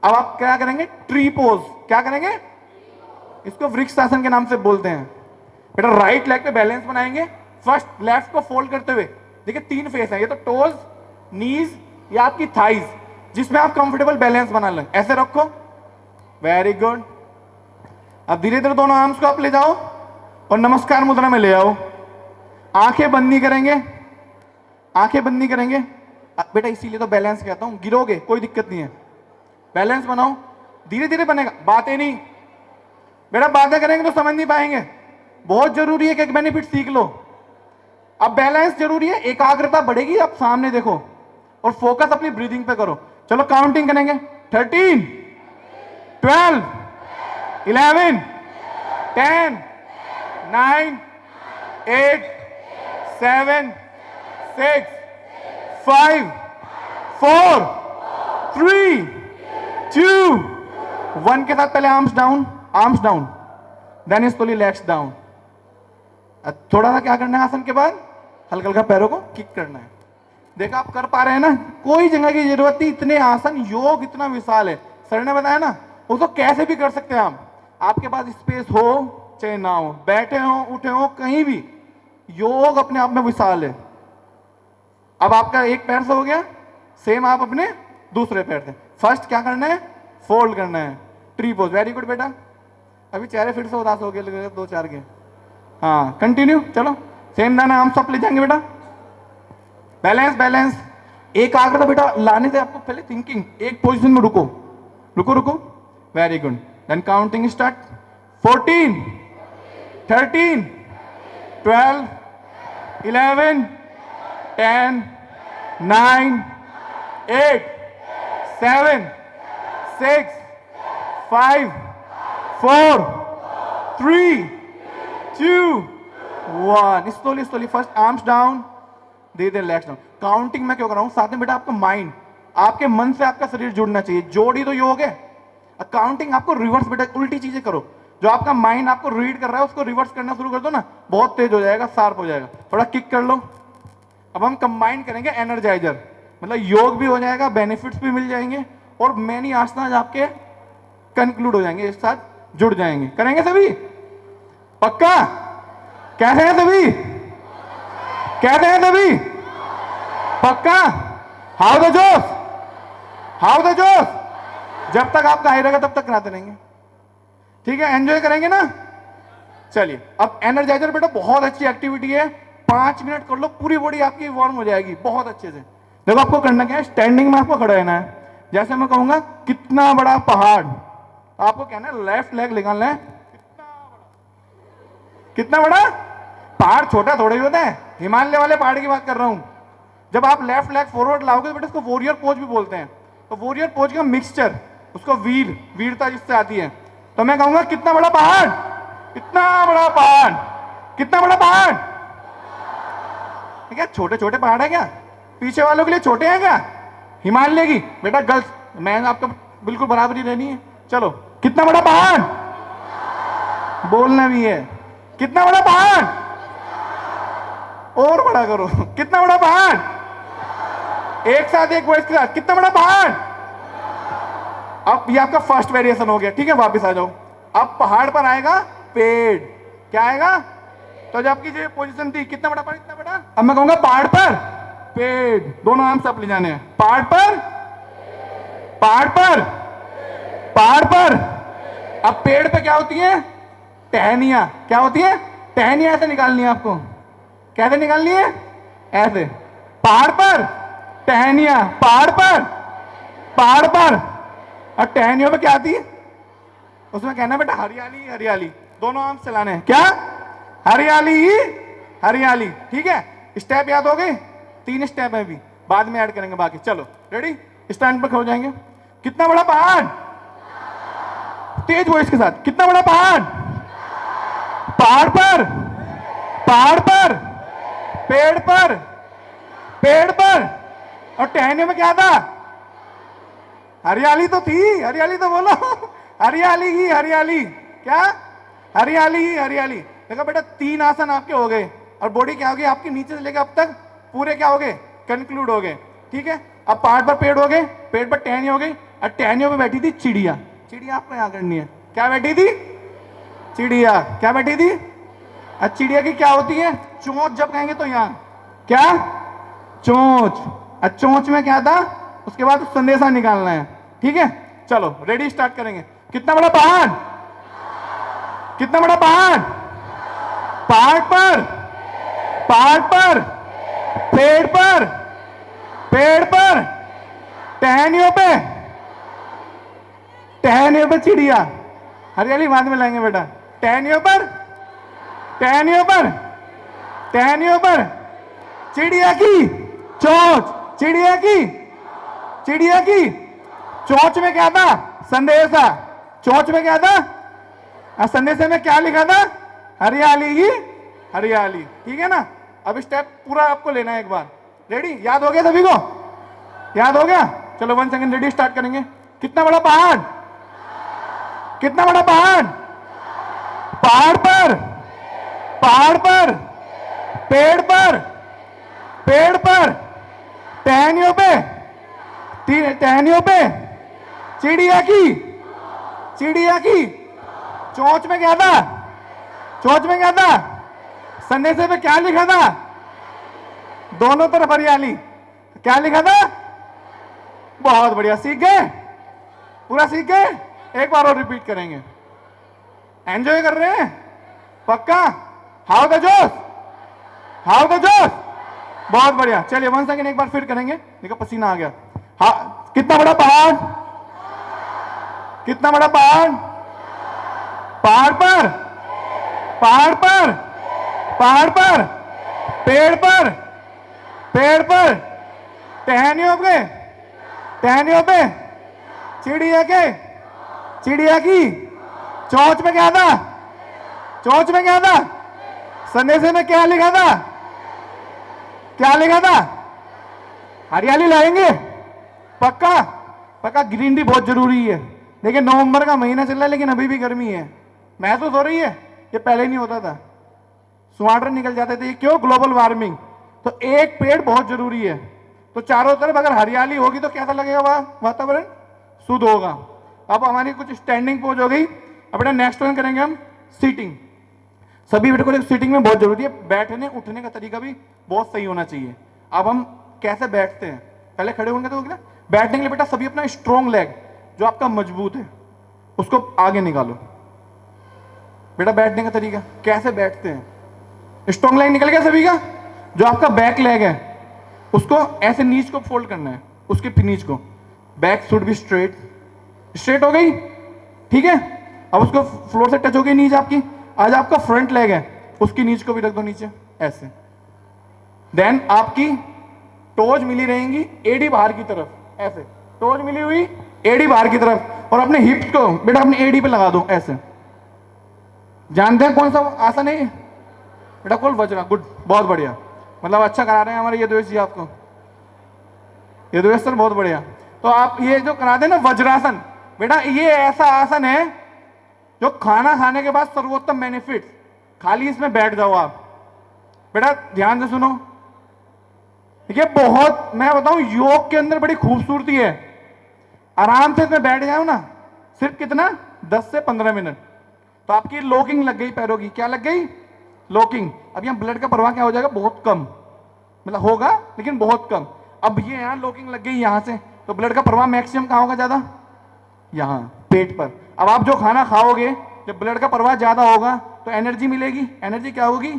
अब आप क्या करेंगे, ट्री पोज। क्या करेंगे? इसको वृक्ष आसन के नाम से बोलते हैं। बेटा राइट लेग पे बैलेंस बनाएंगे, फर्स्ट लेफ्ट को फोल्ड करते हुए। देखिए 3 फेस है, ये तो टोज, नीज या आपकी थाइज, जिसमें आप कंफर्टेबल बैलेंस बना लें। ऐसे रखो, वेरी गुड। अब धीरे धीरे दोनों आर्म्स को आप ले जाओ और नमस्कार मुद्रा में ले आओ। आंखें बंद नहीं करेंगे, आंखें बंद नहीं करेंगे बेटा, इसीलिए तो बैलेंस कहता हूं। गिरोगे कोई दिक्कत नहीं है, बैलेंस बनाओ, धीरे धीरे बनेगा, बातें नहीं। बेटा बातें करेंगे तो समझ नहीं पाएंगे। बहुत जरूरी है कि एक बेनिफिट सीख लो। अब बैलेंस जरूरी है, एकाग्रता बढ़ेगी। अब सामने देखो और फोकस अपनी ब्रीदिंग पे करो। चलो काउंटिंग करेंगे, 13, 12, 11, 10, 9, 8, 7, 6, 5, 4, 3, 2, 1 के साथ पहले arms down, arms down, then slowly legs down. थोड़ा सा क्या करना है आसन के बाद, हल्का हल्का पैरों को किक करना है। देखा आप कर पा रहे हैं ना, कोई जगह की जरूरत नहीं। इतने आसन, योग इतना विशाल है, सर ने बताया ना, उसको कैसे भी कर सकते हैं आप। आपके पास स्पेस हो चाहे ना हो, बैठे हो उठे हो कहीं भी, योग अपने आप में विशाल है। अब आपका एक पैर से हो गया, सेम आप अपने दूसरे पैर से। फर्स्ट क्या करना है, फोल्ड करना है, ट्री पोज। वेरी गुड बेटा। अभी चेहरे फिर से उदास हो गए, लग रहे 2-4 के। हाँ कंटिन्यू, चलो सेम दाना हम सब ले जाएंगे बेटा। बैलेंस बैलेंस, एकाग्रता बेटा लाने से आपको पहले थिंकिंग, एक पोजीशन में रुको रुको रुको। Very good, then counting start. 14, 13, 12, 11, 10, 9, 8, 7, 6, 5, 4, 3, 2, 1। Slowly slowly, first arms down, धीरे धीरे लेग्स डाउन। काउंटिंग में क्यों कर रहा हूं, साथ में बेटा आपका माइंड, आपके मन से आपका शरीर जुड़ना चाहिए। जोड़ ही तो योग है। काउंटिंग आपको रिवर्स बेटा, उल्टी चीजें करो। जो आपका माइंड आपको रीड कर रहा है उसको रिवर्स करना शुरू कर दो ना, बहुत तेज हो जाएगा, शार्प हो जाएगा। थोड़ा किक कर लो। अब हम कंबाइन करेंगे एनर्जाइजर, मतलब योग भी हो जाएगा, बेनिफिट्स भी मिल जाएंगे और मैनी आसनास आपके कंक्लूड हो जाएंगे, एक साथ जुड़ जाएंगे। करेंगे सभी? पक्का? कैसे हैं सभी? कैसे हैं सभी? पक्का? हाउ द जोश, हाउ द जोश। जब तक आपका हाई रहेगा तब तक कराते रहेंगे, ठीक है? एंजॉय करेंगे ना। चलिए, अब एनर्जाइजर बेटा बहुत अच्छी एक्टिविटी है, 5 मिनट कर लो, पूरी बॉडी आपकी वार्म हो जाएगी बहुत अच्छे से। देखो आपको करना क्या है, स्टैंडिंग में आपको खड़ा रहना है। जैसे मैं कहूंगा कितना बड़ा पहाड़, आपको कहना है लेफ्ट लेग निकालना है। कितना बड़ा पहाड़, छोटा थोड़ा ही होता है, हिमालय वाले पहाड़ की बात कर रहा हूं। जब आप लेफ्ट लेग फॉरवर्ड लाओगे तो बेटा इसको वॉरियर पोज भी बोलते हैं। तो वॉरियर पोज का मिक्सचर, उसको वीरता जिससे आती है। तो मैं कहूंगा कितना बड़ा पहाड़, कितना बड़ा पहाड़, कितना बड़ा पहाड़। क्या छोटे छोटे पहाड़ है क्या? पीछे वालों के लिए छोटे हैं क्या? हिमालय की बेटा गर्ल्स, मैं आपका बिल्कुल बराबरी रहनी है। चलो, कितना बड़ा पहाड़ बोलना भी है। कितना बड़ा पहाड़, और बड़ा करो। कितना बड़ा पहाड़, एक साथ एक वॉइस के साथ, कितना बड़ा पहाड़। अब ये आपका फर्स्ट वेरिएशन हो गया, ठीक है? वापस आ जाओ। अब पहाड़ पर आएगा पेड़। क्या आएगा? तो जब आपकी जो पोजीशन थी, कितना बड़ा पहाड़, इतना बड़ा। अब मैं कहूंगा पहाड़ पर पेड़, दोनों आर्म से आप ले जाने हैं। पहाड़ पर, पहाड़ पर, पहाड़ पर। अब पेड़ पे क्या होती है? टहनियां। क्या होती है? टहनियां। ऐसे निकालनी है आपको। कैसे निकालनी है? ऐसे। पहाड़ पर टहनियां, पहाड़ पर, पहाड़ पर। और टहनियों में क्या आती है? उसमें कहना बेटा हरियाली, हरियाली। दोनों आर्म चलाने हैं। क्या? हरियाली ही हरियाली। ठीक है, स्टेप याद हो गए? 3 स्टेप है, अभी बाद में ऐड करेंगे बाकी। चलो रेडी, स्टैंड पर खड़े हो जाएंगे। कितना बड़ा पहाड़? तेज वॉइस के साथ। कितना बड़ा पहाड़? पहाड़ पर, पहाड़ पर, पेड़ पर, पेड़ पर। और टहनियों में क्या था? हरियाली तो थी, हरियाली तो बोलो। हरियाली ही हरियाली। क्या? हरियाली ही हरियाली। देखो बेटा 3 आसन आपके हो गए, और बॉडी क्या हो गई आपकी, नीचे से लेकर अब तक पूरे क्या हो गए? कंक्लूड हो गए। ठीक है, अब पहाड़ पर पेड़ हो गए, पेड़ पर टहनी हो गई, और टहनियों पे बैठी थी चिड़िया। चिड़िया आपको यहाँ करनी है। क्या बैठी थी? चिड़िया। क्या बैठी थी? चिड़िया की क्या होती है? चोंच जब कहेंगे तो यहाँ क्या? चोंच। चोंच में क्या था? उसके बाद संदेशा निकालना है। ठीक है, चलो रेडी, स्टार्ट करेंगे। कितना बड़ा पहाड़? कितना बड़ा पहाड़? पहाड़ पर, पहाड़ पर, पेड़ पर, पेड़ पर, टहनियों पे, टहनियों पे चिड़िया। हरियाली बाद में लाएंगे बेटा। टहनियों पर, टहनियों पर, टहनियों पर, चिड़िया की चोंच, चिड़िया की, चिड़िया की चोंच में क्या था? संदेशा। चोंच में क्या था? संदेशे में क्या लिखा था? हरियाली ही हरियाली। ठीक है ना, अब स्टेप पूरा आपको लेना है एक बार। रेडी? याद हो गया सभी को? याद हो गया? चलो 1 सेकंड, रेडी, स्टार्ट करेंगे। कितना बड़ा पहाड़? कितना बड़ा पहाड़? पहाड़ पर, पहाड़ पर, पेड़ पर, पेड़ पर, टहनियों पे, टहनियों पे, चिड़िया की, चिड़िया की चोंच में क्या था? चोंच में क्या था? संदेशे पे क्या लिखा था? दोनों तरफ हरियाली। क्या लिखा था? बहुत बढ़िया, सीख गए? पूरा सीख गए? एक बार और रिपीट करेंगे। एंजॉय कर रहे हैं? पक्का? हाउ द जोश, हाउ द जोश। बहुत बढ़िया। चलिए 1 सेकंड, एक बार फिर करेंगे। देखो पसीना आ गया। हाँ, कितना बड़ा पहाड़? कितना बड़ा पहाड़? पहाड़ पर, पहाड़ पर, पहाड़ पर, पेड़ पर, पेड़ पर, टहनियों पे, टहनियों पे, चिड़िया के, चिड़िया की चोंच में क्या था? चोंच में क्या था? संदेशे में क्या लिखा था? क्या लिखा था? हरियाली लाएंगे? पक्का? पक्का। ग्रीन टी बहुत जरूरी है। देखिए नवंबर का महीना चल रहा है, लेकिन अभी भी गर्मी है, महसूस हो रही है? ये पहले नहीं होता था, स्वेटर निकल जाते थे। क्यों? Global warming. तो एक पेड़ बहुत जरूरी है। तो चारों तरफ अगर हरियाली होगी तो कैसा लगेगा वातावरण? शुद्ध होगा। अब हमारी कुछ स्टैंडिंग पोज हो गई। अब बेटा नेक्स्ट वन करेंगे हम सीटिंग। सभी बेटे को सीटिंग में बहुत जरूरी है। बैठने उठने का तरीका भी बहुत सही होना चाहिए। अब हम कैसे बैठते हैं? पहले खड़े होंगे तो होगा। बैठने के लिए बेटा सभी अपना स्ट्रॉन्ग लेग जो आपका मजबूत है उसको आगे निकालो। बेटा बैठने का तरीका कैसे बैठते हैं? स्ट्रॉन्ग लेग निकल गया सभी का। जो आपका बैक लेग है उसको ऐसे नीच को फोल्ड करना है, उसके नीच को। Back should be straight, straight हो गई। ठीक है, अब उसको फ्लोर से टच हो गई नीच आपकी। आज आपका फ्रंट लेग है उसकी नीच को भी रख दो नीचे ऐसे। देन आपकी टोज मिली रहेंगी एडी बाहर की तरफ, ऐसे टोज मिली हुई एडी बाहर की तरफ। और अपने हिप्स को बेटा अपने एडी पे लगा दो ऐसे। जानते हैं कौन सा आसन है बेटा? कौन? वज्रा। गुड, बहुत बढ़िया। मतलब अच्छा करा रहे हैं हमारे यदुवेश जी आपको। यदुवेश सर बहुत बढ़िया। तो आप ये जो कराते हैं ना वज्रासन, बेटा ये ऐसा आसन है जो खाना खाने के बाद सर्वोत्तम बेनिफिट। खाली इसमें बैठ जाओ आप। बेटा ध्यान से सुनो, ये बहुत, मैं बताऊं योग के अंदर बड़ी खूबसूरती है। आराम से इसमें बैठ जाओ ना, सिर्फ कितना 10 से 15 मिनट, तो आपकी लॉकिंग लग गई पैरों की। क्या लग गई? लॉकिंग। अब यहाँ ब्लड का प्रवाह क्या हो जाएगा, बहुत कम, मतलब होगा लेकिन बहुत कम। अब ये यहाँ लॉकिंग लग गई यहाँ से, तो ब्लड का प्रवाह मैक्सिमम कहाँ होगा, ज्यादा यहाँ पेट पर। अब आप जो खाना खाओगे, जब ब्लड का प्रवाह ज्यादा होगा तो एनर्जी मिलेगी, एनर्जी क्या होगी,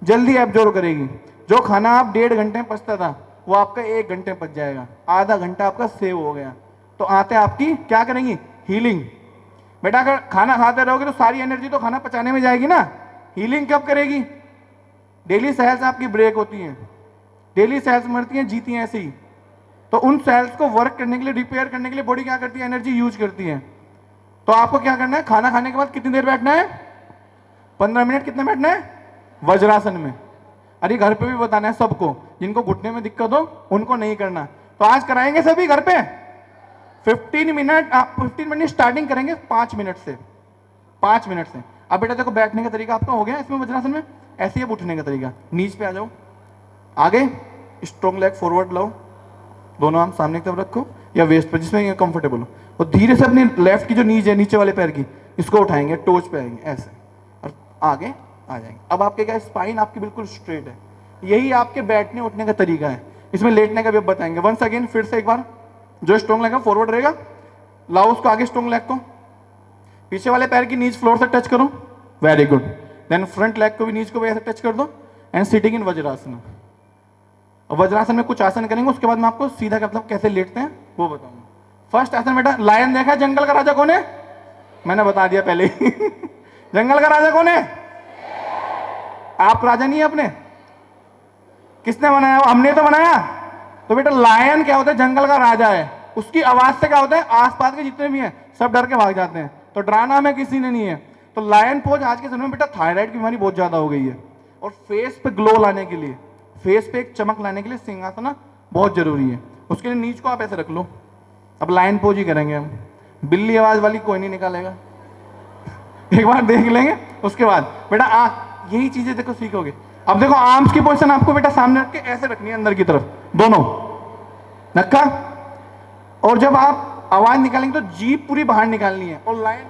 जल्दी एब्जॉर्ब करेगी। जो खाना आप 1.5 घंटे में पचता था वो आपका 1 घंटे में पच जाएगा, आधा घंटा आपका सेव हो गया। तो आते आपकी क्या करेंगी, हीलिंग। बेटा अगर खाना खाते रहोगे तो सारी एनर्जी तो खाना पचाने में जाएगी ना, हीलिंग कब करेगी, डेली सेल्स आपकी ब्रेक होती हैं, डेली सेल्स मरती हैं, जीती हैं ऐसे ही। तो उन सेल्स को वर्क करने के लिए, रिपेयर करने के लिए बॉडी क्या करती है, एनर्जी यूज करती है। तो आपको क्या करना है, खाना खाने के बाद कितनी देर बैठना है, 15 मिनट। कितने बैठना है, वज्रासन में। अरे घर पे भी बताना है सबको, जिनको घुटने में दिक्कत हो उनको नहीं करना। तो आज कराएंगे सभी घर पे 15 मिनट स्टार्टिंग करेंगे 5 मिनट से, 5 मिनट से। अब बेटा देखो बैठने का तरीका आपका हो गया इसमें वज्रासन में, ऐसे ही उठने का तरीका, नीच पे आ जाओ, आगे स्ट्रॉन्ग लेग फॉरवर्ड लाओ, दोनों आर्म सामने की तरफ रखो या वेस्ट पर, जिसमें कंफर्टेबल हो, और धीरे से अपनी लेफ्ट की जो नीज है, नीचे वाले पैर की, इसको उठाएंगे, टोच पे आएंगे ऐसे और आगे आ जाएंगे। अब आपके क्या, स्पाइन आपकी बिल्कुल स्ट्रेट है। यही आपके बैठने उठने का तरीका है। इसमें लेटने का भी अब बताएंगे। वंस अगेन, फिर से एक बार, जो स्ट्रॉन्ग लेग फॉरवर्ड रहेगा, लाओ उसको आगे, स्ट्रॉन्ग लेग को, पीछे वाले पैर की नीज फ्लोर से टच करो, very good. Then front leg को भी, नीज को भी ऐसे टच कर दो and sitting in Vajrasana. Vajrasana में कुछ आसन करेंगे, उसके बाद मैं आपको सीधा मतलब कैसे लेटते हैं वो बताऊंगा। फर्स्ट आसन बेटा, लायन देखा है, जंगल का राजा कौन है, मैंने बता दिया पहले ही जंगल का राजा कौन है, आप राजा नहीं है अपने, किसने बनाया, हमने तो बनाया। तो बेटा लायन क्या होता है, जंगल का राजा है। उसकी आवाज से क्या होता है, आसपास के जितने भी हैं सब डर के भाग जाते हैं। तो डराना हमें किसी ने नहीं है। तो लायन पोज आज के समय में बेटा थायराइड की बीमारी बहुत ज्यादा हो गई है, और फेस पे ग्लो लाने के लिए, फेस पे एक चमक लाने के लिए सिंहासना बहुत जरूरी है। उसके लिए नीच को आप ऐसे रख लो। अब लायन पोज ही करेंगे हम, बिल्ली आवाज वाली कोई नहीं निकालेगा एक बार देख लेंगे, उसके बाद बेटा यही चीजें देखो सीखोगे। अब देखो आर्म्स की पोजीशन आपको बेटा सामने रख के ऐसे रखनी है, अंदर की तरफ दोनों नक्का, और जब आप आवाज निकालेंगे तो जीभ पूरी बाहर निकालनी है। और लायन,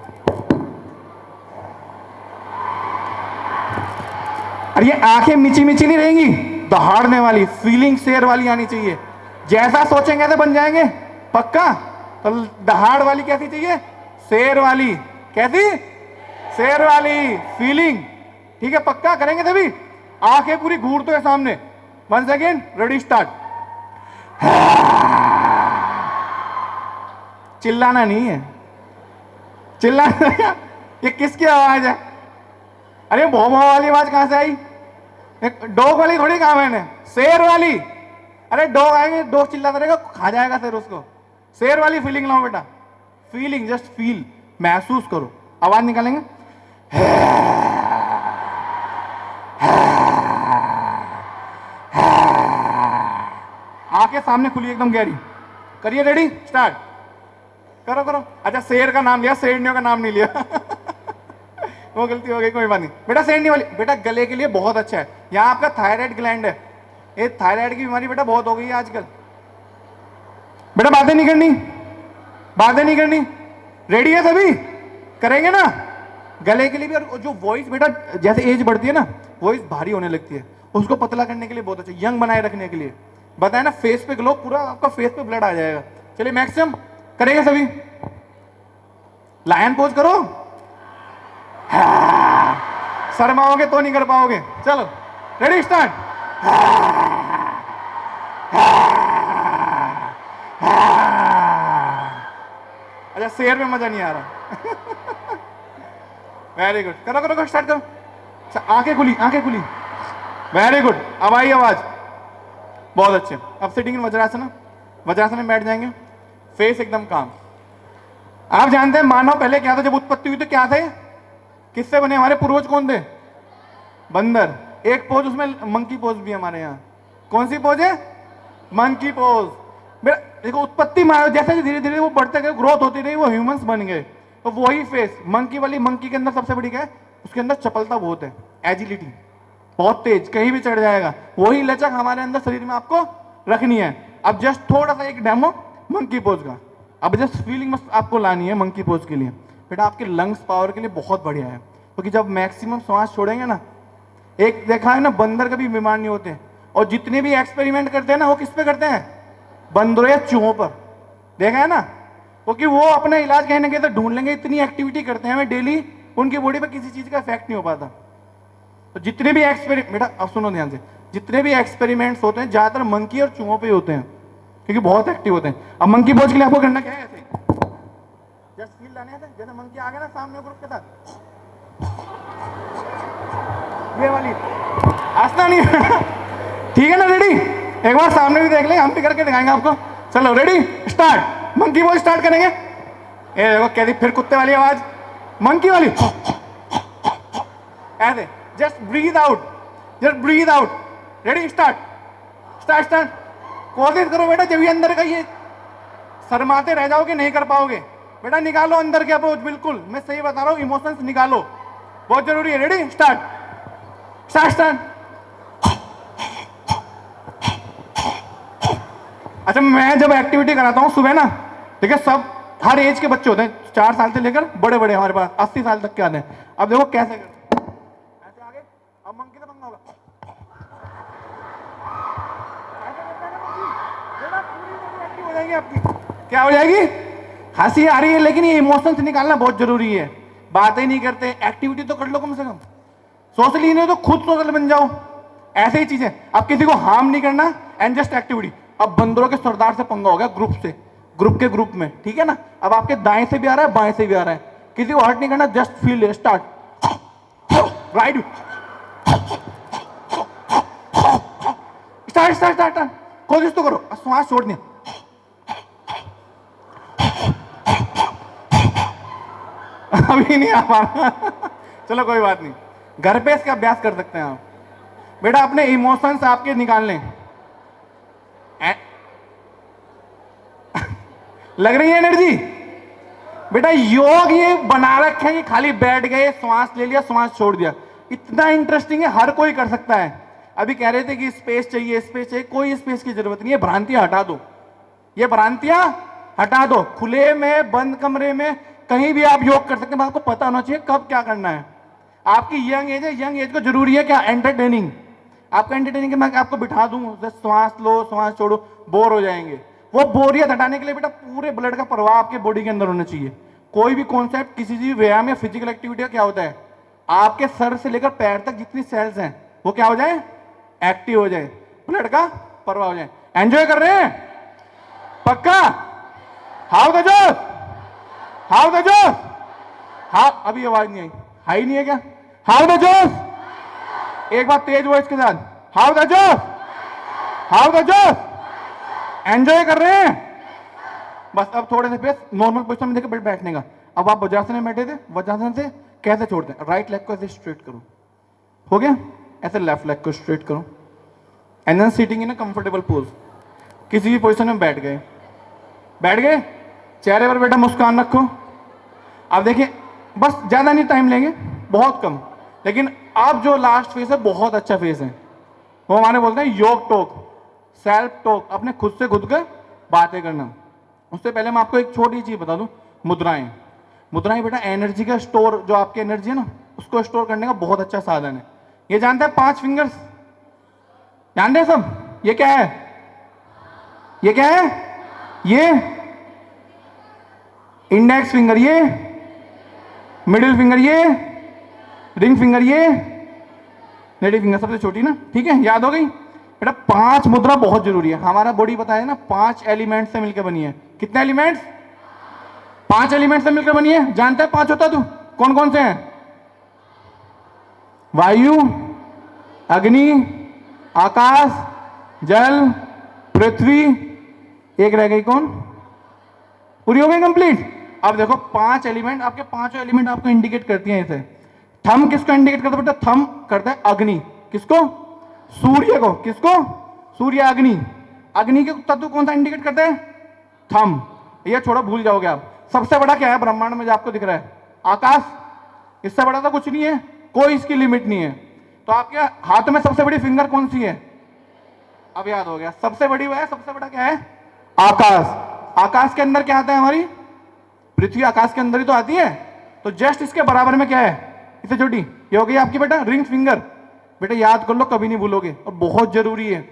और ये आंखें मिची मिची नहीं रहेंगी, दहाड़ने वाली, फीलिंग शेयर वाली आनी चाहिए। जैसा सोचेंगे ऐसे बन जाएंगे, पक्का। तो दहाड़ वाली कैसी चाहिए, शेर वाली, कैसी, शेर वाली फीलिंग, ठीक है, पक्का करेंगे तभी। आंखें पूरी घूरते हैं सामने। One second, ready, start. चिल्लाना नहीं है, चिल्लाना ये किसकी आवाज है, अरे भौ भौ वाली आवाज कहां से आई, डॉग वाली थोड़ी कहा मैंने, शेर वाली। अरे डॉग आएंगे, डॉग चिल्लाता रहेगा, खा जाएगा शेर उसको। शेर वाली फीलिंग लाओ बेटा, फीलिंग, जस्ट फील, महसूस करो। आवाज निकालेंगे, आंखें सामने खुली एकदम गहरी, करिए, रेडी, स्टार्ट, करो करो। अच्छा शेर का नाम लिया, शेरनियों का नाम नहीं लिया वो गलती हो गई, कोई बात नहीं बेटा। शेरनी वाली बेटा गले के लिए बहुत अच्छा है। यहाँ आपका थायराइड ग्लैंड है, ये थायराइड की बीमारी बेटा बहुत हो गई है आजकल। बेटा बातें नहीं करनी, बातें नहीं करनी, रेडी है सभी, करेंगे ना। गले के लिए भी, और जो वॉइस बेटा जैसे एज बढ़ती है ना, वॉइस भारी होने लगती है, उसको पतला करने के लिए बहुत अच्छा, यंग बनाए रखने के लिए बताया ना। फेस पे ग्लो, पूरा आपका फेस पे ब्लड आ जाएगा। चलिए मैक्सिमम करेंगे सभी, लायन पोज करो। शर्माओगे तो नहीं कर पाओगे, चलो रेडी, स्टार्ट। अच्छा शेर में मजा नहीं आ रहा वेरी गुड, करो करो करो, स्टार्ट करो। आंखें खुली, आंखें खुली, वेरी गुड। अब आई आवाज, बहुत अच्छे। अब सिटिंग इन वज्रासन, वज्रासन में बैठ जाएंगे, फेस एकदम काम। आप जानते हैं मानव पहले क्या था, जब उत्पत्ति हुई तो क्या थे, किससे बने, हमारे पूर्वज कौन थे, बंदर। एक पोज उसमें मंकी पोज भी हमारे यहाँ, कौन सी पोज है, मंकी पोज। देखो उत्पत्ति में जैसे धीरे धीरे वो बढ़ते गए, ग्रोथ होती रही, वो ह्यूमंस बन गए। तो वही फेस मंकी वाली, मंकी के अंदर सबसे बड़ी क्या है, उसके अंदर चपलता बहुत है, एजिलिटी बहुत तेज, कहीं भी चढ़ जाएगा। वही लचक हमारे अंदर शरीर में आपको रखनी है। अब जस्ट थोड़ा सा एक डेमो मंकी पोज का, अब जस्ट फीलिंग मस्त आपको लानी है मंकी पोज के लिए। बेटा आपके लंग्स पावर के लिए बहुत बढ़िया है, क्योंकि जब मैक्सिमम सांस छोड़ेंगे ना, एक देखा है ना, बंदर कभी बीमार नहीं होते, और जितने भी एक्सपेरिमेंट करते हैं ना वो किस पे करते हैं? बंदरों या चूहों पर। देखा है ना, क्योंकि वो अपना इलाज कहीं ना कहीं तो ढूंढ लेंगे, इतनी एक्टिविटी करते हैं डेली, उनकी बॉडी पे किसी चीज का इफेक्ट नहीं हो पाता। तो जितने भी एक्सपेरिमेंट, बेटा अब सुनो ध्यान से, जितने भी एक्सपेरिमेंट्स होते हैं ज्यादातर मंकी और चूहों पे होते हैं, क्योंकि बहुत एक्टिव होते हैं। अब मंकी पोज के लिए आपको करना क्या है? ऐसे जस्ट फील लाने हैं, जैसे मंकी आ गया ना सामने ग्रुप के साथ, ये वाली हंसना नहीं ठीक है ना? रेडी? एक बार सामने भी देख लें, हम भी करके दिखाएंगे आपको। चलो ready, start. Monkey pose start करेंगे। ये देखो कैसी, फिर कुत्ते वाली आवाज, मंकी वाली ऐसे, just breathe out, just breathe out. Ready, start start start. कोशिश करो बेटा, जब ये अंदर का ये शर्माते रह जाओगे नहीं कर पाओगे। बेटा निकालो अंदर के अप्रोच, बिल्कुल मैं सही बता रहा हूँ, इमोशंस निकालो, बहुत जरूरी है। Ready, start start start. अच्छा, मैं जब एक्टिविटी कराता हूँ सुबह ना, ठीक है, सब हर एज के बच्चे होते हैं, 4 साल से लेकर बड़े बड़े हमारे पास 80 साल तक के आते हैं। अब देखो कैसे करते हैं, ऐसे आगे, अब मंकी से पंगा होगा, हो जाएगी आपकी, क्या हो जाएगी? हंसी आ रही है, लेकिन ये इमोशंस निकालना बहुत जरूरी है। बातें नहीं करते, एक्टिविटी तो कर लो कम से कम। सोशल ही नहीं तो खुद सोशल बन जाओ, ऐसे ही चीजें। अब किसी को हार्म नहीं करना, एंड जस्ट एक्टिविटी। अब बंदरों के सरदार से पंगा हो गया, ग्रुप से, ग्रुप के ग्रुप में, ठीक है ना? अब आपके दाएं से भी आ रहा है, बाएं से भी आ रहा है, किसी को हर्ट नहीं करना, just feel. Start, right, start start start. कोशिश तो करो, श्वास छोड़ दिया, अभी नहीं आ पा रहा चलो कोई बात नहीं, घर पे इसका अभ्यास कर सकते हैं आप। बेटा अपने इमोशंस आपके निकालने लग रही है एनर्जी? बेटा योग ये बना रखे हैं कि खाली बैठ गए, श्वास ले लिया, श्वास छोड़ दिया। इतना इंटरेस्टिंग है, हर कोई कर सकता है। अभी कह रहे थे कि स्पेस चाहिए, स्पेस चाहिए, कोई स्पेस की जरूरत नहीं है। भ्रांतियां हटा दो, ये भ्रांतियां हटा दो। खुले में, बंद कमरे में, कहीं भी आप योग कर सकते हैं। आपको पता होना चाहिए कब क्या करना है। आपकी यंग एज है, यंग एज को जरूरी है क्या? एंटरटेनिंग। आपको एंटरटेनिंग के मैं आपको बिठा दूं, श्वास लो, श्वास छोड़ो, बोर हो जाएंगे। वो बोरियत हटाने के लिए बेटा पूरे ब्लड का प्रवाह आपके बॉडी के अंदर होना चाहिए। कोई भी कॉन्सेप्ट, किसी भी व्यायाम या फिजिकल एक्टिविटी का क्या होता है? आपके सर से लेकर पैर तक जितनी सेल्स हैं वो क्या हो जाए? एक्टिव हो जाए, ब्लड का प्रवाह हो जाए। एंजॉय कर रहे हैं? पक्का? हाउ द जोश, हाउ द जोश, हाउ, अभी आवाज नहीं आई, हाई नहीं है क्या? हाउ द जोश, एक बार तेज वॉइस के साथ, हाउ द जोश, हाउ द जोश। एंजॉय कर रहे हैं? बस अब थोड़े से पेस नॉर्मल पोजीशन में देखकर बैठने का। अब आप वज्रासन में बैठे थे, वज्रासन से कैसे छोड़ते हैं? राइट लेग को ऐसे स्ट्रेट करो, हो गया? ऐसे लेफ्ट लेग को स्ट्रेट करो, and then sitting in a comfortable pose. किसी भी पोजीशन में बैठ गए, बैठ गए, चेहरे पर बेटा मुस्कान रखो। अब देखिए, बस ज्यादा नहीं टाइम लेंगे, बहुत कम, लेकिन अब जो लास्ट फेज है बहुत अच्छा फेज है। वो हमारे बोलते हैं योग टॉक, सेल्फ टॉक, अपने खुद से खुद के बातें करना। उससे पहले मैं आपको एक छोटी चीज बता दूं, मुद्राएं। मुद्राएं बेटा एनर्जी का स्टोर, जो आपकी एनर्जी है ना, उसको स्टोर करने का बहुत अच्छा साधन है। ये जानते हैं 5 फिंगर्स? जानते हैं सब? ये क्या है? ये क्या है? ये इंडेक्स फिंगर, ये मिडिल फिंगर, ये रिंग फिंगर, ये लेडी फिंगर सबसे छोटी ना, ठीक है? याद हो गई बेटा? 5 मुद्रा बहुत जरूरी है। हमारा बॉडी बताया ना 5 एलिमेंट से मिलकर बनी है। कितने एलिमेंट्स? 5 एलिमेंट से मिलकर बनी है। जानते हैं 5 होता तू? कौन कौन से हैं? वायु, अग्नि, आकाश, जल, पृथ्वी, एक रह गई कौन? पूरी हो गई कंप्लीट। अब देखो 5 एलिमेंट, आपके 5 एलिमेंट आपको इंडिकेट करती हैं ऐसे। थंब किसको इंडिकेट करता है बेटा? थंब करता है अग्नि, किसको? सूर्य को। किसको? सूर्य, अग्नि। अग्नि के तत्व कौन सा इंडिकेट करते हैं? थंब। ये छोड़ो, भूल जाओगे आप। सबसे बड़ा क्या है ब्रह्मांड में जो आपको दिख रहा है? आकाश। इससे बड़ा तो कुछ नहीं है, कोई इसकी लिमिट नहीं है। तो आपके हाथ में सबसे बड़ी फिंगर कौन सी है? अब याद हो गया, सबसे बड़ी वह है। सबसे बड़ा क्या है? आकाश। आकाश के अंदर क्या आता है? हमारी पृथ्वी आकाश के अंदर ही तो आती है। तो जस्ट इसके बराबर में क्या है? इससे छोटी, ये हो गई आपकी बेटा रिंग फिंगर। बेटा याद कर लो, कभी नहीं भूलोगे और बहुत जरूरी है।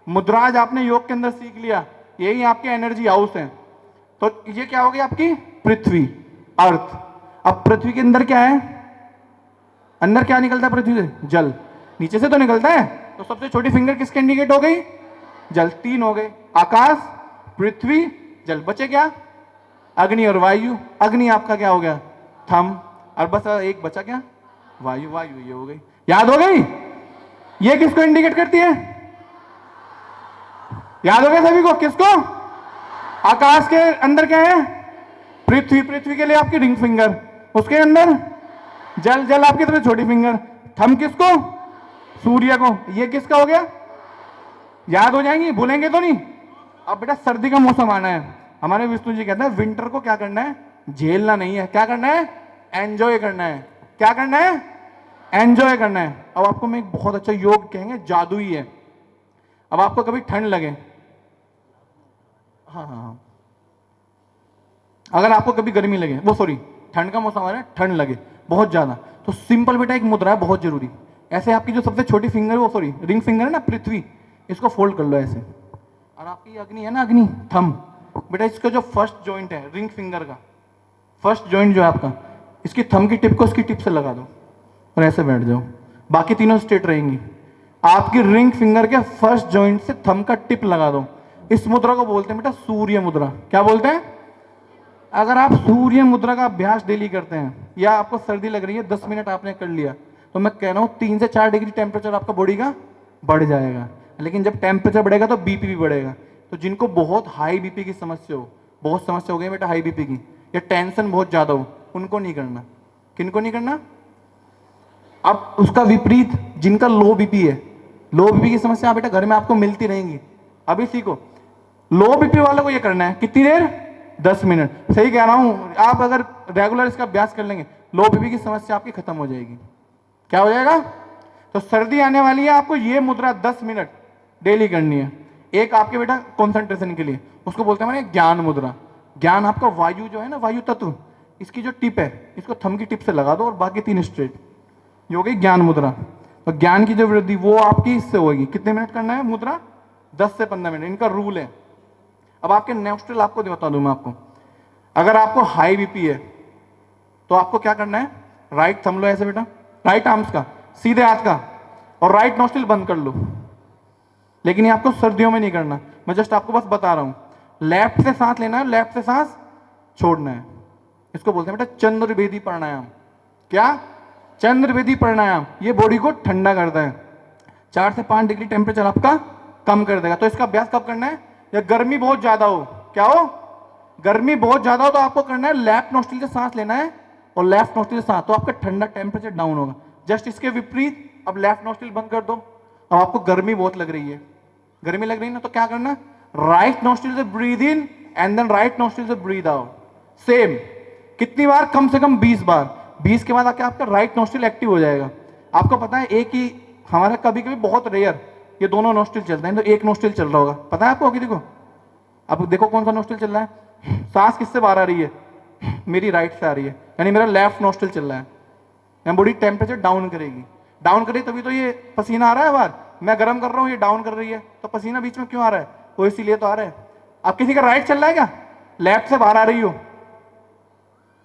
मुद्रा आज आपने योग के अंदर सीख लिया, यही आपके एनर्जी हाउस है। तो ये क्या हो गई आपकी पृथ्वी, अर्थ। अब पृथ्वी के अंदर क्या है, अंदर क्या निकलता है पृथ्वी से? जल। नीचे से तो निकलता है, तो सबसे छोटी फिंगर किसके इंडिकेट हो गई? जल। 3 हो गए, आकाश, पृथ्वी, जल। बचे क्या? अग्नि और वायु। अग्नि आपका क्या हो गया? थंब। और बस एक बचा क्या? वायु। वायु ये हो गई, याद हो गई? ये किसको इंडिकेट करती है? याद हो गया सभी को? किसको? आकाश के अंदर क्या है? पृथ्वी। पृथ्वी के लिए आपकी रिंग फिंगर, उसके अंदर जल। जल आपकी तरफ छोटी फिंगर। थंब किसको? सूर्य को। ये किसका हो गया? याद हो जाएंगी, भूलेंगे तो नहीं। अब बेटा सर्दी का मौसम आना है, हमारे विष्णु जी कहते हैं विंटर को क्या करना है? झेलना नहीं है, क्या करना है? एंजॉय करना है। क्या करना है? एंजॉय करना है। अब आपको मैं एक बहुत अच्छा योग कहेंगे, जादू ही है। अब आपको कभी ठंड लगे, हाँ, अगर आपको कभी गर्मी लगे, वो सॉरी ठंड का मौसम आ रहा है, ठंड लगे बहुत ज्यादा, तो सिंपल बेटा एक मुद्रा है बहुत जरूरी। ऐसे आपकी जो सबसे छोटी फिंगर, वो सॉरी रिंग फिंगर है ना पृथ्वी, इसको फोल्ड कर लो ऐसे। और आपकी अग्नि है ना, अग्नि, थंब, बेटा इसका जो फर्स्ट जॉइंट है रिंग फिंगर का, फर्स्ट जॉइंट जो है आपका, इसकी थंब की टिप को इसकी टिप से लगा दो और ऐसे बैठ जाओ। बाकी तीनों स्ट्रेट रहेंगी। आपकी रिंग फिंगर के फर्स्ट जॉइंट से थंब का टिप लगा दो। इस मुद्रा को बोलते हैं बेटा सूर्य मुद्रा। क्या बोलते हैं? अगर आप सूर्य मुद्रा का अभ्यास डेली करते हैं, या आपको सर्दी लग रही है 10 मिनट आपने कर लिया, तो मैं कह रहा हूं 3 से 4 डिग्री टेम्परेचर आपका बॉडी का बढ़ जाएगा। लेकिन जब टेम्परेचर बढ़ेगा तो बीपी भी बढ़ेगा। तो जिनको बहुत हाई बीपी की समस्या हो, बहुत समस्या हो गई बेटा हाई बीपी की, या टेंशन बहुत ज्यादा हो, उनको नहीं करना। किनको नहीं करना? अब उसका विपरीत जिनका लो बीपी है, लो बीपी की समस्या बेटा घर में आपको मिलती रहेंगी। अभी सीखो, लो बीपी वालों को ये करना है कितनी देर? 10 मिनट। सही कह रहा हूं, आप अगर रेगुलर इसका अभ्यास कर लेंगे, लो बीपी की समस्या आपकी खत्म हो जाएगी। क्या हो जाएगा? तो सर्दी आने वाली है, आपको ये मुद्रा 10 मिनट डेली करनी है। एक आपके बेटा कंसंट्रेशन के लिए, उसको बोलते हैं मैंने ज्ञान मुद्रा। ज्ञान आपका वायु जो है ना, वायु तत्व, इसकी जो टिप है, इसको थंब की टिप से लगा दो और बाकी 3 स्ट्रेट। ये हो गई ज्ञान मुद्रा। तो ज्ञान की जो वृद्धि वो आपकी इससे होगी। कितने मिनट करना है मुद्रा? 10 से 15 मिनट, इनका रूल है। अब आपके नोस्ट्रिल आपको बता दूं मैं आपको, अगर आपको हाई बीपी है तो आपको क्या करना है? राइट थंब लो ऐसे बेटा, राइट आर्म्स का, सीधे हाथ का, और राइट नोस्ट्रिल बंद कर लो। लेकिन ये आपको सर्दियों में नहीं करना, मैं जस्ट आपको बस बता रहा हूं। लेफ्ट से सांस लेना है, लेफ्ट से सांस छोड़ना है। इसको बोलते हैं बेटा चंद्रवेदी प्राणायाम। क्या? चंद्रवेदी प्राणायाम। ये बॉडी को ठंडा करता है, 4 से 5 डिग्री टेम्परेचर आपका कम कर देगा। तो इसका अभ्यास कब करना है? या गर्मी बहुत ज्यादा हो। क्या हो? गर्मी बहुत ज्यादा हो तो आपको करना है लेफ्ट नोस्ट्रिल से सांस लेना है और लेफ्ट नोस्ट्रिल से सांस, तो आपका ठंडा टेम्परेचर डाउन होगा। जस्ट इसके विपरीत अब लेफ्ट नोस्ट्रिल बंद कर दो। अब आपको गर्मी बहुत लग रही है, गर्मी लग रही है ना, तो क्या करना? राइट नोस्ट्रिल से breathe in and then right nostril से ब्रीद आउट। सेम कितनी बार? कम से कम 20 बार। 20 के बाद आके आपका राइट नोस्ट्रिल एक्टिव हो जाएगा। आपको पता है एक ही हमारा कभी कभी बहुत रेयर ये दोनों नोस्ट्रिल चलते हैं, तो एक नोस्ट्रिल चल रहा होगा, पता है आपको? अभी देखो, अब देखो कौन सा नोस्ट्रिल चल रहा है। सांस किससे बाहर आ रही है? मेरी राइट से आ रही है, यानी मेरा लेफ्ट नोस्ट्रिल चल रहा है। बॉडी टेम्परेचर डाउन करेगी, डाउन करेगी तभी तो ये पसीना आ रहा है बाहर। मैं गर्म कर रहा हूँ, ये डाउन कर रही है, तो पसीना बीच में क्यों आ रहा है? वो इसीलिए तो आ रहा है। अब किसी का राइट चल रहा है क्या? लेफ्ट से बाहर आ रही हो,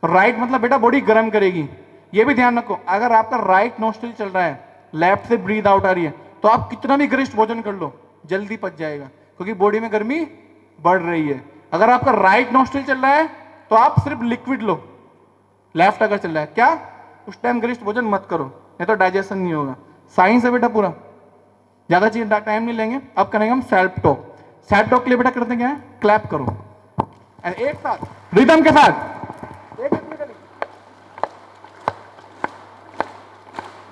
राइट मतलब बेटा बॉडी गर्म करेगी। ये भी ध्यान रखो, अगर आपका राइट नोस्ट्रिल चल रहा है, लेफ्ट से ब्रीद आउट आ रही है, तो आप कितना भी गरिष्ठ भोजन कर लो जल्दी पच जाएगा, क्योंकि बॉडी में गर्मी बढ़ रही है। अगर आपका राइट नोस्ट्रिल चल रहा है तो आप सिर्फ लिक्विड लो, लेफ्ट अगर चल रहा है क्या, उस टाइम गरिष्ठ भोजन मत करो, नहीं तो डाइजेशन नहीं होगा। साइंस है बेटा पूरा, ज्यादा चीज टाइम नहीं लेंगे। अब करेंगे हम सेल्फ टॉक। सेल्फ टॉक के लिए बेटा करते क्या है? क्लैप करो एक साथ रिदम के साथ,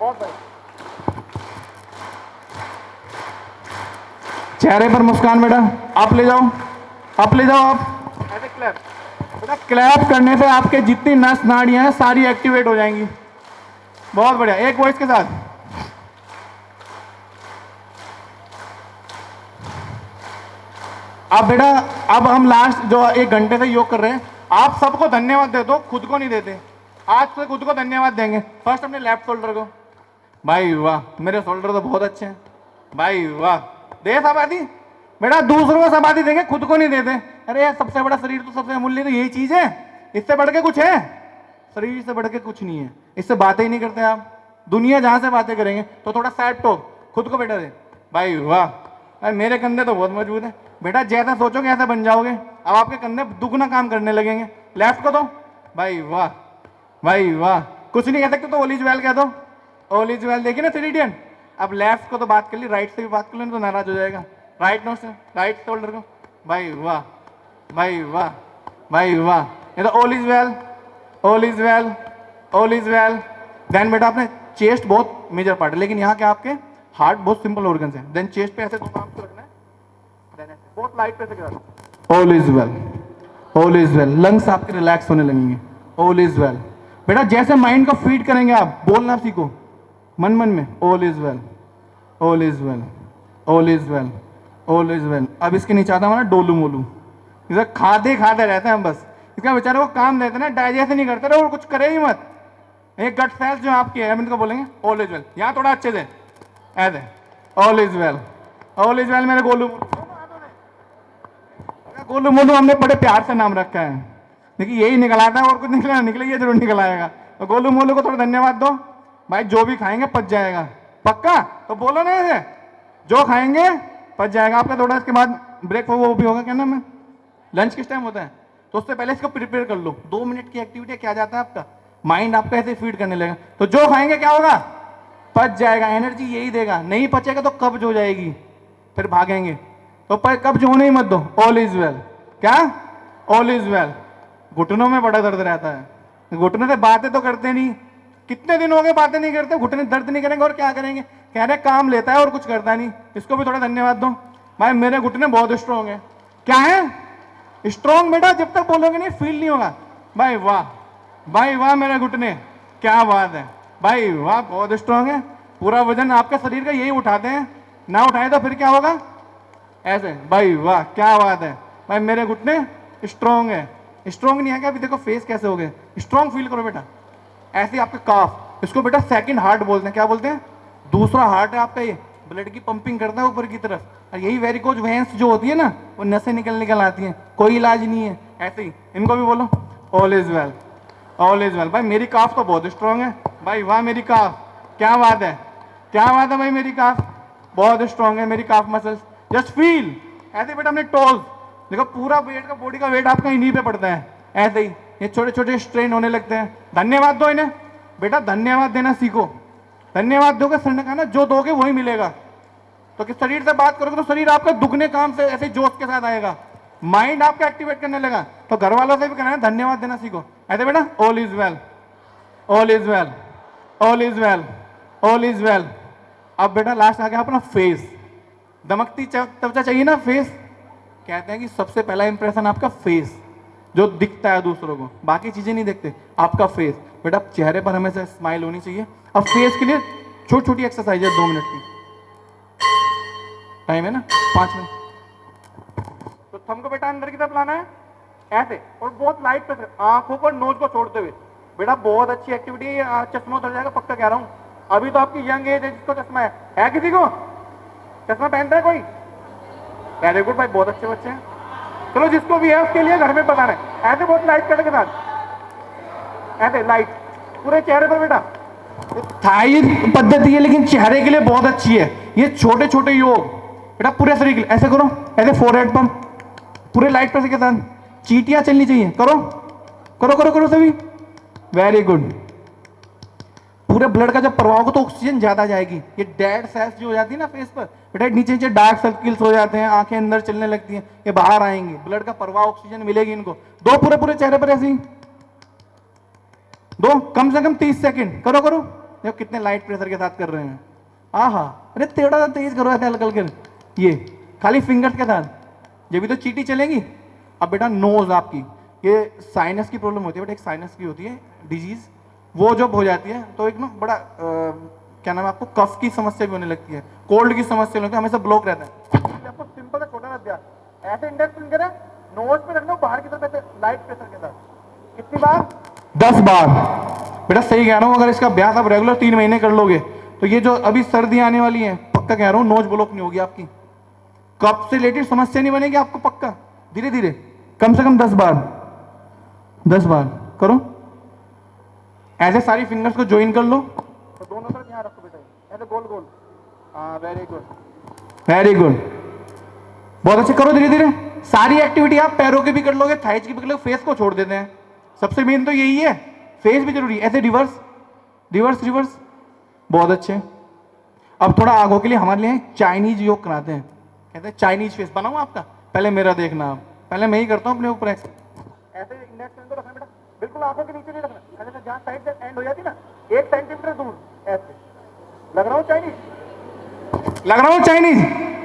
बहुत बढ़िया। चेहरे पर मुस्कान बेटा, आप ले जाओ, आप ले जाओ, आप ऐसे क्लैप बेटा। क्लैप करने से आपके जितनी नस नाड़ियां हैं सारी एक्टिवेट हो जाएंगी। बहुत बढ़िया, एक वॉइस के साथ। अब बेटा अब हम लास्ट जो 1 घंटे से योग कर रहे हैं, आप सबको धन्यवाद दे दो, खुद को नहीं देते। आज से खुद को धन्यवाद देंगे। फर्स्ट अपने लेफ्ट शोल्डर को, भाई वाह, मेरे शोल्डर तो बहुत अच्छे हैं भाई वाह। दे शाबादी बेटा, दूसरों को शाबादी देंगे, खुद को नहीं देते। अरे यार, सबसे बड़ा शरीर तो सबसे अमूल्य तो यही चीज है, इससे बढ़ के कुछ है? शरीर से बढ़ के कुछ नहीं है। इससे बातें ही नहीं करते आप। दुनिया जहां से बातें करेंगे तो थोड़ा सैड टॉक खुद को बेटा दे भाई वाह। अरे मेरे कंधे तो बहुत मजबूत है बेटा, जैसा सोचोगे ऐसा बन जाओगे। अब आपके कंधे दुगना काम करने लगेंगे। लेफ्ट को दो भाई वाह, भाई वाह। कुछ नहीं कह सकते तो ऑल इज वेल कह दो, ऑल इज वेल। देखिए ना 3 इडियन। अब लेफ्ट को तो बात कर ली, राइट से भी बात कर लो तो नाराज हो जाएगा। राइट नोट से राइट शोल्डर को भाई वाह, भाई वाह, भाई वाह। ये तो all is well, all is well, all is well. Then बेटा आपने चेस्ट बहुत मेजर पार्ट है, लेकिन यहाँ के आपके हार्ट बहुत सिंपल ऑर्गन्स हैं। देन चेस्ट पे ऐसे 2 काम को रखना है, देन ऐसे बहुत लाइट पे से गिरा। All is well, all is well. Lungs आपके रिलैक्स होने लगेंगे। All is well. बेटा जैसे माइंड को फीड करेंगे आप, बोलना सीखो मन मन में, all is well, all is well, all is well, all is well. अब इसके नीचे आता हमारा डोलू मोलू। इधर खाते खाते रहते हैं हम बस। इसका बेचारे को काम देते ना, डाइजेस्ट नहीं करते रहे और कुछ करे ही मत। एक गट सेल्स जो आपकी है, हम इनको बोलेंगे ऑल इज वेल। यहाँ थोड़ा अच्छे से ऐसे, all is well, all is well. मेरे गोलू गोलू मोलू हमने बड़े प्यार से नाम रखा है, देखिए यही निकल आता है और कुछ निकले ना निकले, ये जरूर निकल आएगा। तो गोलू मोलू को थोड़ा धन्यवाद दो भाई। जो भी खाएंगे पच जाएगा, पक्का? तो बोलो ना ऐसे, जो खाएंगे पच जाएगा आपका। थोड़ा इसके बाद ब्रेक वो भी होगा, क्या नाम है, लंच किस टाइम होता है, तो उससे पहले इसको प्रिपेयर कर लो। 2 मिनट की एक्टिविटी क्या जाता है आपका माइंड आपका ऐसे फीड करने लगेगा। तो जो खाएंगे क्या होगा, पच जाएगा। एनर्जी यही देगा। नहीं पचेगा तो कब्ज हो जाएगी, फिर भागेंगे। तो कब्ज होने ही मत दो। All is well. क्या? All is well. घुटनों में बड़ा दर्द रहता है, घुटने से बातें तो करते नहीं। कितने दिन हो गए बातें नहीं करते, घुटने दर्द नहीं करेंगे और क्या करेंगे? कह रहे काम लेता है और कुछ करता नहीं। इसको भी थोड़ा धन्यवाद दो भाई। मेरे घुटने बहुत स्ट्रॉन्ग है। क्या है? स्ट्रॉन्ग बेटा, जब तक बोलोगे नहीं फील नहीं होगा। भाई वाह, भाई वाह मेरे घुटने, क्या बात है भाई वाह, बहुत स्ट्रॉन्ग है। पूरा वजन आपके शरीर का यही उठाते हैं, ना उठाए तो फिर क्या होगा? ऐसे। भाई वाह, क्या बात है भाई, मेरे घुटने स्ट्रॉन्ग है। स्ट्रॉन्ग नहीं है क्या? अभी देखो फेस कैसे हो गए। स्ट्रॉन्ग फील करो बेटा। ऐसे आपके काफ, इसको बेटा सेकंड हार्ट बोलते हैं। क्या बोलते हैं? दूसरा हार्ट है आपका। ये ब्लड की पंपिंग करता है ऊपर की तरफ। और यही वेरिकोज वेन्स जो होती है ना, वो नसें निकल आती हैं। कोई इलाज नहीं है। ऐसे ही इनको भी बोलो all is well, all is well. भाई मेरी काफ तो बहुत स्ट्रॉन्ग है। भाई वाह मेरी काफ, क्या बात है, क्या बात है भाई, मेरी काफ बहुत स्ट्रॉन्ग है। मेरी काफ मसल्स जस्ट फील ऐसे बेटा। हमने टोज देखो, पूरा वेट का, बॉडी का वेट आपका इन्हीं पे पड़ता है। ऐसे ही ये छोटे छोटे स्ट्रेन होने लगते हैं। धन्यवाद दो इन्हें बेटा, धन्यवाद देना सीखो। धन्यवाद दोगे, सर ने कहा ना जो दोगे वही मिलेगा। तो कि शरीर से बात करोगे तो शरीर आपका दुगने काम से ऐसे जोश के साथ आएगा। माइंड आपका एक्टिवेट करने लगा। तो घर वालों से भी कहना है धन्यवाद देना सीखो। ऐसे बेटा, all is well, all is well, all is well, all is well. अब बेटा लास्ट आ गया अपना फेस। दमकती त्वचा चाहिए ना फेस। कहते हैं कि सबसे पहला इंप्रेशन आपका फेस, जो दिखता है दूसरों को, बाकी चीजें नहीं देखते, आपका फेस। बेटा चेहरे पर हमेशा स्माइल होनी चाहिए। अब फेस के लिए छोटी छोटी एक्सरसाइज है, 2 मिनट की टाइम है ना, 5 मिनट। तो थंब को बेटा अंदर की तरफ लाना है ऐसे, और बहुत लाइट पे आंखों को, नोज को छोड़ते हुए। बेटा बहुत अच्छी एक्टिविटी है। चश्मा उतर जाएगा पक्का कह रहा हूँ। अभी तो आपकी यंग एज है जिसको चश्मा है किसी को? चश्मा पहनता है कोई? वेरी गुड भाई, बहुत अच्छे बच्चे हैं। चलो जिसको भी है उसके लिए घर में बताना है। ऐसे बहुत लाइट कट के साथ, ऐसे लाइट पूरे चेहरे पर बेटा। थाई पद्धति है लेकिन चेहरे के लिए बहुत अच्छी है। ये छोटे छोटे योग बेटा पूरे शरीर के लिए। ऐसे करो, ऐसे फोरहेड पर पूरे लाइट प्रेशर के साथ। चीटियां चलनी चाहिए। करो करो करो करो सभी, वेरी गुड। पूरे ब्लड का जब प्रभाव हो तो ऑक्सीजन ज्यादा जाएगी। ये डेड सेल्स जो हो जाती है ना फेस पर बेटा, नीचे नीचे डार्क सर्किल्स हो जाते हैं, आंखें अंदर चलने लगती हैं, ये बाहर आएंगी। ब्लड का प्रवाह, ऑक्सीजन मिलेगी इनको। दो पूरे पूरे चेहरे पर ऐसे ही, दो कम से कम 30 सेकंड। करो करो, देखो कितने लाइट प्रेशर के साथ कर रहे हैं। आहा, अरे थोड़ा तेज करो ऐसे हल्का हल्का, ये खाली फिंगर्स के साथ, ये भी तो चीटी चलेगी। अब बेटा नोज आपकी, ये साइनस की प्रॉब्लम होती है बेटा, एक साइनस की होती है डिजीज, वो जब हो जाती है तो एक ना बड़ा क्या नाम है, आपको कफ की समस्या भी होने लगती है, कोल्ड की समस्या होती है, हमेशा ब्लॉक रहता है। आपको सिंपल सा छोटा अभ्यास, ऐसे इंडेक्स फिंगर है नोज पे रखना, बाहर की तरफ लाइट प्रेशर के साथ। कितनी बार? 10 बार। बेटा सही कह रहा हूँ, अगर इसका अभ्यास आप रेगुलर 3 महीने कर लोगे तो ये जो अभी सर्दी आने वाली है, पक्का कह रहा हूं नोज ब्लॉक नहीं होगी आपकी, कफ से रिलेटेड समस्या नहीं बनेगी आपको, पक्का। धीरे धीरे कम से कम 10 बार करो। ऐसे सारी फिंगर्स को ज्वाइन कर लो और दोनों तरफ यहाँ रखो बेटा, ऐसे गोल गोल। हाँ वेरी गुड वेरी गुड, बहुत अच्छे करो। धीरे धीरे सारी एक्टिविटी आप पैरों की भी कर लोगे, थाइज की भी कर लोगे, फेस को छोड़ देते हैं। सबसे मेन तो यही है, फेस भी जरूरी है। ऐसे रिवर्स रिवर्स रिवर्स, बहुत अच्छे। अब थोड़ा आंखों के लिए हमारे लिए चाइनीज योग कराते हैं, कहते हैं चाइनीज फेस बनाऊं आपका। पहले मेरा देखना आप, पहले मैं ही करता हूं अपने ऊपर ऐसे इंडेक्स फिंगर रखना बेटा, बिल्कुल आंखों के नीचे नहीं रखना, ऐसे जहां साइड से एंड हो जाती ना 1 सेंटीमीटर दूर, ऐसे लग रहा हूं चाइनीज, लग रहा हूं चाइनीज।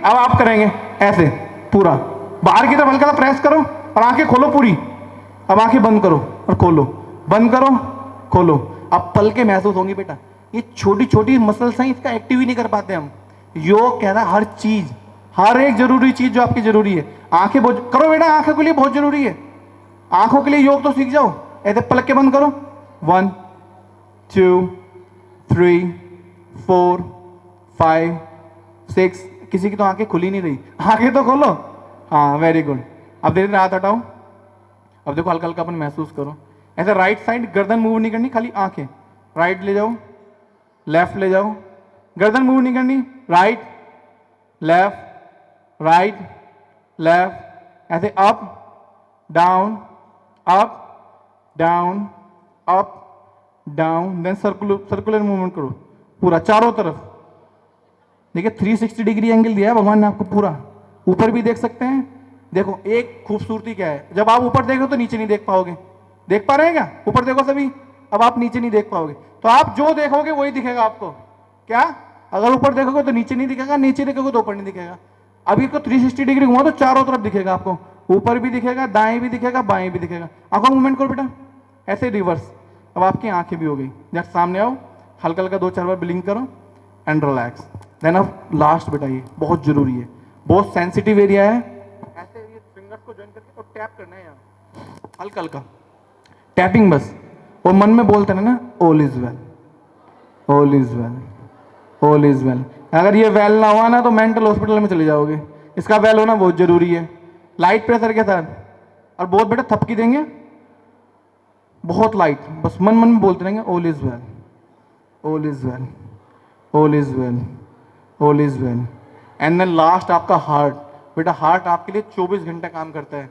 अब आप करेंगे ऐसे पूरा बाहर की तरफ हल्का सा प्रेस करो और आंखें खोलो पूरी। अब आंखें बंद करो और खोलो, बंद करो खोलो। अब पलकें महसूस होंगी बेटा, ये छोटी छोटी मसल्स हैं, इसका एक्टिव ही नहीं कर पाते हम। योग कह रहा है हर चीज, हर एक जरूरी चीज जो आपकी जरूरी है। आंखें बहुत करो बेटा, आंखों के लिए बहुत जरूरी है। आंखों के लिए योग तो सीख जाओ। ऐसे पलकें बंद करो, 1 2 3 4 5 6। किसी की तो आंखें खुली नहीं रही, आंखें तो खोलो। हाँ वेरी गुड। अब धीरे धीरे हाथ हटाओ। अब देखो हल्का हल्का अपन महसूस करो। ऐसे राइट साइड गर्दन मूव नहीं करनी, खाली आंखें। राइट ले जाओ, लेफ्ट ले जाओ, गर्दन मूव नहीं करनी। राइट लेफ्ट राइट लेफ्ट, ऐसे up down up down up down. Then circular movement करो पूरा चारों तरफ। देखिए 360 डिग्री एंगल दिया है भगवान ने आपको पूरा। ऊपर भी देख सकते हैं। देखो एक खूबसूरती क्या है, जब आप ऊपर देखो तो नीचे नहीं देख पाओगे। देख पा रहे हैं क्या? ऊपर देखो सभी, अब आप नीचे नहीं देख पाओगे। तो आप जो देखोगे वही दिखेगा आपको। क्या? अगर ऊपर देखोगे तो नीचे नहीं दिखेगा, नीचे देखोगे तो ऊपर नहीं दिखेगा। अभी इसको 360 डिग्री घुमाओ तो चारों तरफ दिखेगा आपको, ऊपर भी दिखेगा, दाएं भी दिखेगा, बाएं भी दिखेगा। आंखों मूवमेंट करो बेटा, ऐसे रिवर्स। अब आपकी आंखें भी हो गई। जब सामने आओ, हल्का हल्का 2-4 बार ब्लिंक करो एंड रिलैक्स। देन अब लास्ट बेटा, ये बहुत जरूरी है, बहुत सेंसिटिव एरिया है। ऐसे ये फिंगर्स को जॉइन करके और टैप करना है यहाँ, हल्का हल्का टैपिंग बस। और मन में बोलते रहना all is well, all is well, all is well. अगर ये वेल ना हुआ ना तो मेंटल हॉस्पिटल में चले जाओगे। इसका वेल होना बहुत जरूरी है, लाइट प्रेशर के साथ। और बहुत बेटा थपकी देंगे, बहुत लाइट, बस मन मन में बोलते रहेंगे all is well, all is well, all is well, all is well. And then last आपका हार्ट। बेटा हार्ट आपके लिए 24 घंटे काम करता है,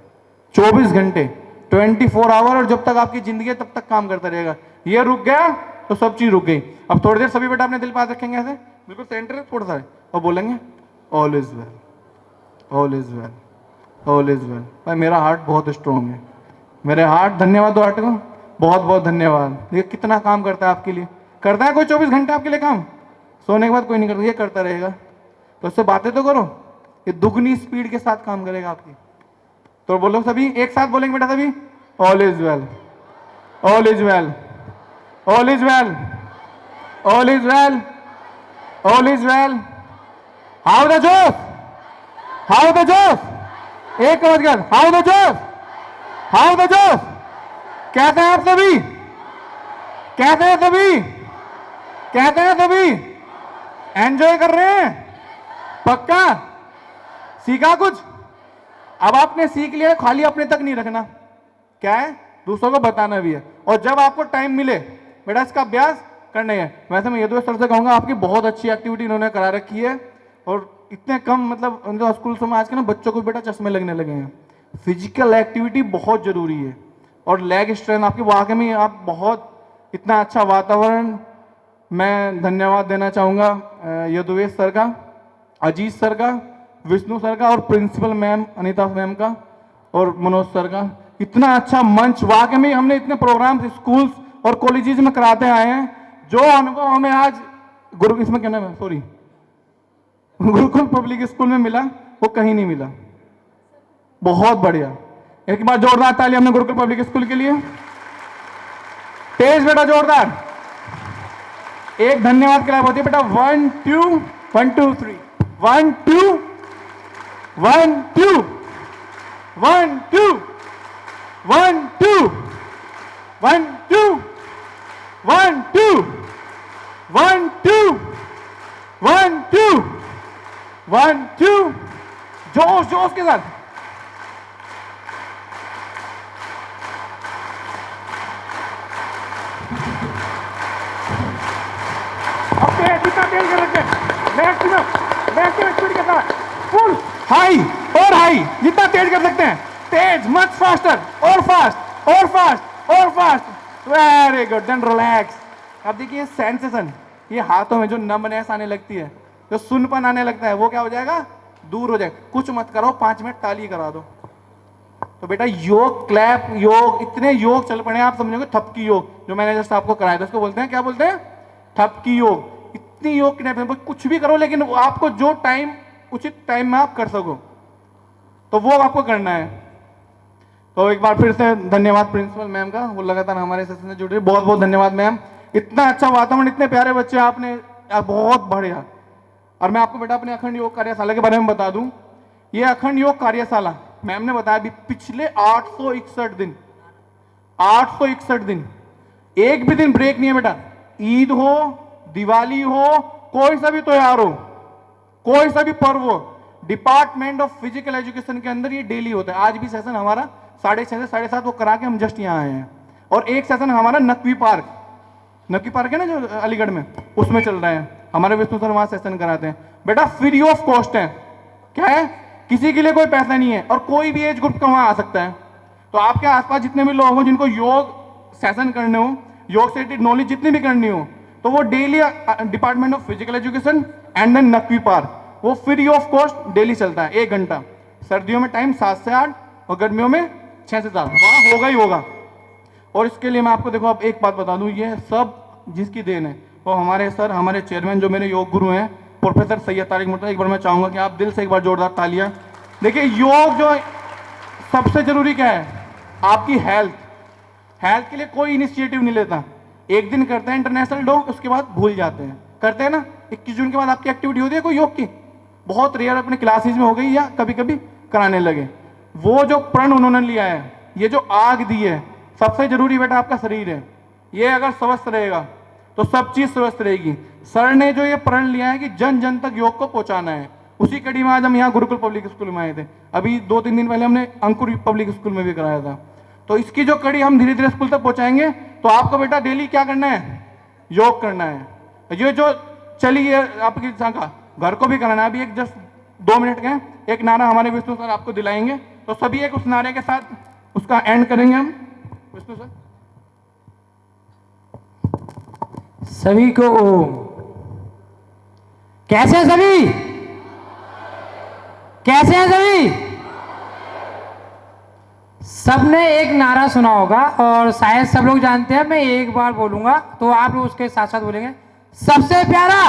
24 घंटे, 24 आवर। और जब तक आपकी जिंदगी है तब तक काम करता रहेगा। ये रुक गया तो सब चीज रुक गई। अब थोड़ी देर सभी बेटा अपने दिल पास रखेंगे ऐसे, बिल्कुल सेंटर थोड़ा सा, और बोलेंगे all is well, all is well, all is well. भाई मेरा हार्ट बहुत स्ट्रॉन्ग है, मेरे हार्ट, धन्यवाद दो हार्ट को, बहुत बहुत धन्यवाद। देखिए कितना काम करता है आपके लिए। करता है कोई 24 घंटे आपके लिए काम? सोने के बाद कोई नहीं करता, ये करता रहेगा। तो उससे बातें तो करो, ये दुगनी स्पीड के साथ काम करेगा आपकी। तो बोलो सभी एक साथ बोलेंगे बेटा सभी, all is well, all is well, all is well, all is well, all is well. How the जोश, हाउ द जोश, एक आवाज कर, हाउ द जोश, हाउ द जोश। कहते हैं आप सभी, कहते हैं सभी, कहते हैं सभी, एंजॉय कर रहे हैं? पक्का? सीखा कुछ? अब आपने सीख लिया, खाली अपने तक नहीं रखना, क्या है दूसरों को बताना भी है। और जब आपको टाइम मिले बेटा इसका अभ्यास करना है। वैसे मैं यदुवेश सर से कहूंगा आपकी बहुत अच्छी एक्टिविटी इन्होंने करा रखी है। और इतने कम मतलब उनके स्कूल में आज के ना बच्चों को बेटा चश्मे लगने लगे हैं। फिजिकल एक्टिविटी बहुत जरूरी है। और लेग स्ट्रेंथ आपकी वाकई में, आप बहुत इतना अच्छा वातावरण। मैं धन्यवाद देना चाहूँगा यदुवेश सर का, अजीत सर का, विष्णु सर का, और प्रिंसिपल मैम अनीता मैम का, और मनोज सर का। इतना अच्छा मंच, वाकई में हमने इतने प्रोग्राम स्कूल्स और कॉलेजेस में कराते आए हैं। जो अनुभव हमें आज इसमें क्या नाम है, सॉरी, गुरुकुल पब्लिक स्कूल में मिला वो कहीं नहीं मिला। बहुत बढ़िया, एक बार जोरदार ताली हमने गुरुकुल पब्लिक स्कूल के लिए। तेज बेटा जोरदार। एक धन्यवाद के लाभ होती है बेटा, 1 2 1 2 3 1 2 1 2 1 2 1 2 1 2 1 2 1 2 1 2 1 2 जोश जोश के साथ। जितना तेज कर सकते हैं मैक्सिमम स्पीड के साथ, फुल हाई और हाई, जितना तेज कर सकते हैं, तेज मच, फास्टर और फास्ट और फास्ट और fast. Very good, then relax. अब देखिए सेंसेशन, ये हाथों में जो नमनेस आने लगती है, जो सुनपन आने लगता है, वो क्या हो जाएगा, दूर हो जाएगा। कुछ मत करो, 5 मिनट ताली करा दो। तो बेटा योग, क्लैप योग, इतने योग चल पड़े, आप समझोगे थपकी योग जो मैंने जस्ट आपको कराया था, उसको बोलते हैं, क्या बोलते हैं, थपकी योग। इतनी योग की टाइप, कुछ भी करो लेकिन आपको जो टाइम, उचित टाइम में आप कर सको, तो वो आपको करना है। तो एक बार फिर से धन्यवाद प्रिंसिपल मैम का, वो लगातार हमारे सेशन से जुड़ रही है। बहुत बहुत धन्यवाद मैम, इतना अच्छा वातावरण, इतने प्यारे बच्चे आपने, बहुत बढ़िया। और मैं आपको बेटा अपने अखंड योग कार्यशाला के बारे में बता दूं, ये अखंड योग कार्यशाला मैम ने बताया भी पिछले 861 दिन, 861 दिन, एक भी दिन ब्रेक नहीं है बेटा। ईद हो, दिवाली हो, कोई सा भी त्योहार हो, कोई सा भी पर्व हो, डिपार्टमेंट ऑफ फिजिकल एजुकेशन के अंदर ये डेली होता है। आज भी सेशन हमारा 6:30 से 7:30 वो करा के हम जस्ट यहाँ आए हैं। और एक सेशन हमारा नकवी पार्क है ना जो अलीगढ़ में, उसमें चल रहा है। हमारे विष्णु सर वहां सेशन कराते हैं बेटा, फ्री ऑफ कॉस्ट है। क्या है, किसी के लिए कोई पैसा नहीं है और कोई भी एज ग्रुप का वहां आ सकता है। तो आपके आसपास जितने भी लोग हो जिनको योग सेशन करने हो, योग से रिलेटेड नॉलेज जितनी भी करनी हो, तो वो daily department of physical education and then Naqvi park, वो फ्री ऑफ कॉस्ट डेली चलता है 1 घंटा। सर्दियों में टाइम 7 से 8 और गर्मियों में 6 से 7, वहां होगा ही होगा। और इसके लिए मैं आपको देखो अब एक बात बता दूं, ये सब जिसकी देन है वो हमारे सर, हमारे चेयरमैन जो मेरे योग गुरु हैं प्रोफेसर सैयद तारिक मुर्तज़ा। एक बार मैं चाहूंगा कि आप दिल से एक बार जोरदार तालियां। देखिए योग जो सबसे जरूरी क्या है, आपकी हेल्थ के लिए कोई इनिशिएटिव नहीं लेता। एक दिन करते हैं इंटरनेशनल डे, उसके बाद भूल जाते हैं। करते हैं ना, 21 जून के बाद आपकी एक्टिविटी होती है कोई योग की, बहुत रेयर अपने क्लासेज में हो गई या कभी कभी कराने लगे। वो जो प्रण उन्होंने लिया है, ये जो आग दी है, सबसे जरूरी बेटा आपका शरीर है। ये अगर स्वस्थ रहेगा तो सब चीज स्वस्थ रहेगी। सर ने जो ये प्रण लिया है कि जन जन तक योग को पहुंचाना है, उसी कड़ी में आज हम यहाँ गुरुकुल पब्लिक स्कूल में आए थे। अभी 2-3 दिन पहले हमने अंकुर पब्लिक स्कूल में भी कराया था। तो इसकी जो कड़ी हम धीरे धीरे स्कूल तक पहुंचाएंगे। तो आपको बेटा डेली क्या करना है, योग करना है। ये जो चली है आपकी शाखा, घर को भी कराना है। अभी एक जस्ट 2 मिनट के एक नारा हमारे विष्णु सर आपको दिलाएंगे, तो सभी एक उस नारे के साथ उसका एंड करेंगे हम। विष्णु सर, सभी को ओम। कैसे हैं सभी, कैसे हैं सभी? सबने एक नारा सुना होगा और शायद सब लोग जानते हैं। मैं एक बार बोलूंगा तो आप लोग उसके साथ साथ बोलेंगे, सबसे प्यारा।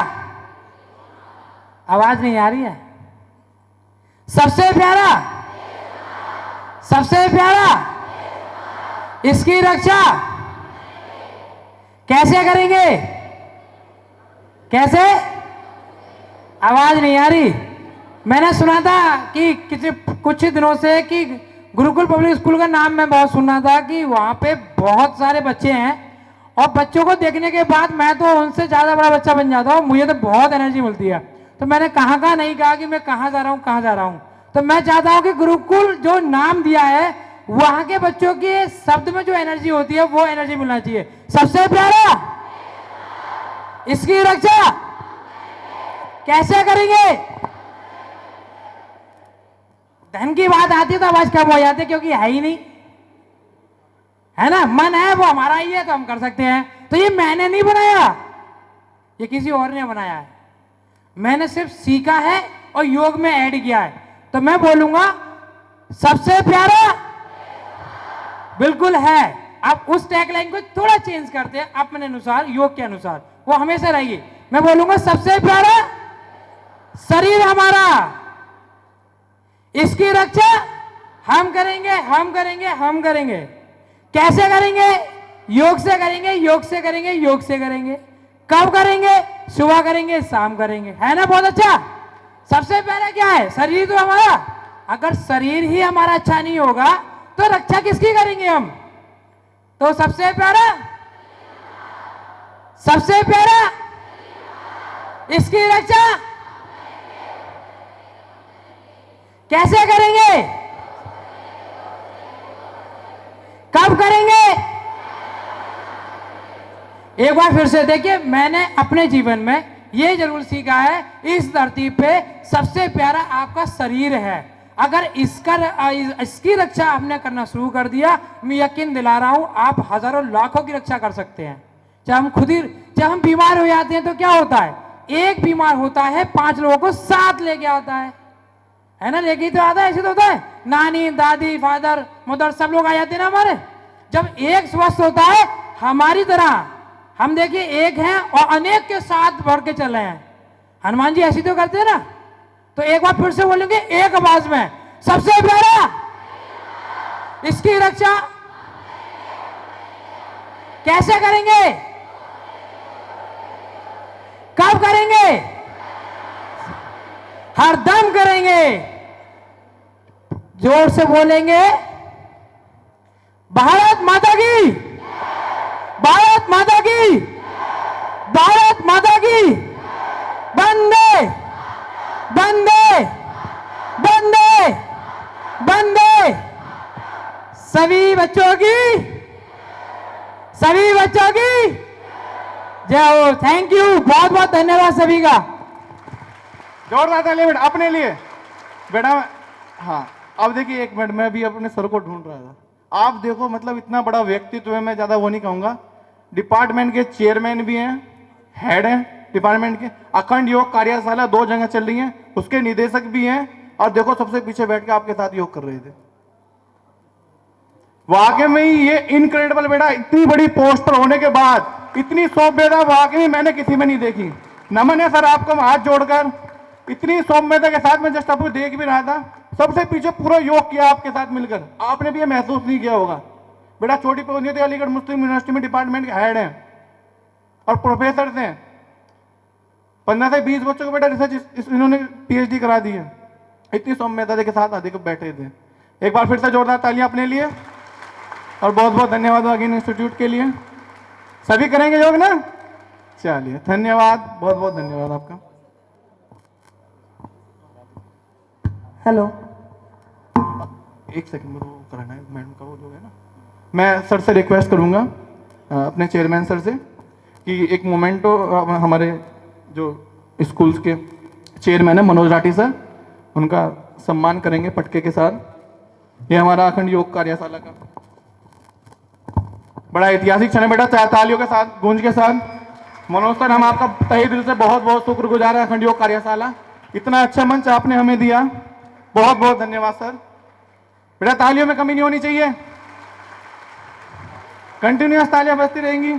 आवाज नहीं आ रही है। सबसे प्यारा, सबसे प्यारा, इसकी रक्षा कैसे करेंगे? कैसे? आवाज नहीं आ रही। मैंने सुना था कि कुछ दिनों से कि गुरुकुल पब्लिक स्कूल का नाम मैं बहुत सुना था कि वहां पे बहुत सारे बच्चे हैं और बच्चों को देखने के बाद मैं तो उनसे ज्यादा बड़ा बच्चा बन जाता हूँ। मुझे तो बहुत एनर्जी मिलती है। तो मैंने कहाँ का नहीं कहा कि मैं कहाँ जा रहा हूँ, कहाँ जा रहा हूँ। तो मैं चाहता हूँ कि गुरुकुल जो नाम दिया है वहां के बच्चों के शब्द में जो एनर्जी होती है वो एनर्जी मिलना चाहिए। सबसे प्यारा, इसकी रक्षा कैसे करेंगे? धन की बात आती है तो आवाज कम हो जाती है क्योंकि है ही नहीं, है ना। मन है वो हमारा ही है तो हम कर सकते हैं। तो ये मैंने नहीं बनाया, ये किसी और ने बनाया है। मैंने सिर्फ सीखा है और योग में ऐड किया है। तो मैं बोलूंगा सबसे प्यारा बिल्कुल है। आप उस टैगलाइन को थोड़ा चेंज करते हैं अपने अनुसार, योग के अनुसार, वो हमेशा रहिए। मैं बोलूंगा सबसे प्यारा शरीर हमारा, इसकी रक्षा हम करेंगे, हम करेंगे, हम करेंगे। कैसे करेंगे? योग से करेंगे, योग से करेंगे, योग से करेंगे। कब करेंगे? सुबह करेंगे, शाम करेंगे, है ना। बहुत अच्छा। सबसे पहले क्या है? शरीर तो हमारा। अगर शरीर ही हमारा अच्छा नहीं होगा तो रक्षा किसकी करेंगे हम? तो सबसे प्यारा, सबसे प्यारा, इसकी रक्षा कैसे करेंगे? कब करेंगे? एक बार फिर से देखिए, मैंने अपने जीवन में ये जरूर सीखा है, इस धरती पे सबसे प्यारा आपका शरीर है। अगर इसकी रक्षा आपने करना शुरू कर दिया, मैं यकीन दिला रहा हूं आप हजारों लाखों की रक्षा कर सकते हैं। जब हम बीमार हो जाते हैं तो क्या होता है? एक बीमार होता है 5 लोगों को साथ लेके आता है ना? लेके तो आता है, ऐसे तो होता है। नानी, दादी, फादर, मदर सब लोग आ जाते हैं ना हमारे। जब एक स्वस्थ होता है, हमारी तरह हम देखिए एक हैं और अनेक के साथ बढ़ के चल रहे हैं। हनुमान जी ऐसी तो करते हैं ना। तो एक बार फिर से बोलेंगे एक आवाज में, सबसे प्यारा इसकी रक्षा कैसे करेंगे? कब करेंगे? हर दम करेंगे। जोर से बोलेंगे, भारत माता की, भारत माता की, भारत माता की, वंदे वंदे वंदे वंदे। सभी बच्चों की जय हो। थैंक यू, बहुत बहुत धन्यवाद सभी का। जोरदार ताली बेटा अपने लिए। बेटा हाँ, अब देखिए 1 मिनट, मैं भी अपने सर को ढूंढ रहा था। आप देखो, मतलब इतना बड़ा व्यक्तित्व है, मैं ज्यादा वो नहीं कहूंगा। डिपार्टमेंट के चेयरमैन भी हैं, हेड हैं डिपार्टमेंट के। अखंड योग कार्यशाला 2 जगह चल रही है, उसके निदेशक भी हैं। और देखो सबसे पीछे बैठ के आपके साथ योग कर रहे थे। वाकई में ही ये इनक्रेडिबल बेटा, इतनी बड़ी पोस्ट पर होने के बाद इतनी सौम्यता वाकई में मैंने किसी में नहीं देखी। नमन है सर आपको हाथ जोड़कर। इतनी सौम्यता के साथ मैं जस्ट आपको देख भी रहा था, सबसे पीछे पूरा योग किया आपके साथ मिलकर। आपने भी ये महसूस नहीं किया होगा। बेटा छोटी पहुंची थी, अलीगढ़ मुस्लिम यूनिवर्सिटी में डिपार्टमेंट के हेड हैं और प्रोफेसर थे। 15 से 20 बच्चों को बेटा रिसर्च इन्होंने PhD करा दी है। इतनी सौम्यता के साथ आधे को बैठे थे। एक बार फिर से जोरदार तालियां अपने लिए और बहुत बहुत धन्यवाद वागिन इंस्टीट्यूट के लिए। सभी करेंगे योग ना? चलिए धन्यवाद, बहुत बहुत धन्यवाद आपका। हेलो, 1 सेकंड में वो करना है, मैडम का वो जो है ना। मैं सर से रिक्वेस्ट करूंगा, अपने चेयरमैन सर से, कि एक मोमेंटो हमारे जो स्कूल्स के चेयरमैन है मनोज राठी सर, उनका सम्मान करेंगे पटके के साथ। ये हमारा अखंड योग कार्यशाला का बड़ा ऐतिहासिक क्षण है बेटा। तालियों के साथ, गूंज के साथ। मनोज सर, हम आपका तहे दिल से बहुत बहुत शुक्रगुजार है। अखंड योग कार्यशाला, इतना अच्छा मंच आपने हमें दिया, बहुत बहुत धन्यवाद सर। बेटा तालियों में कमी नहीं होनी चाहिए, कंटिन्यूअस तालियां बजती रहेंगी।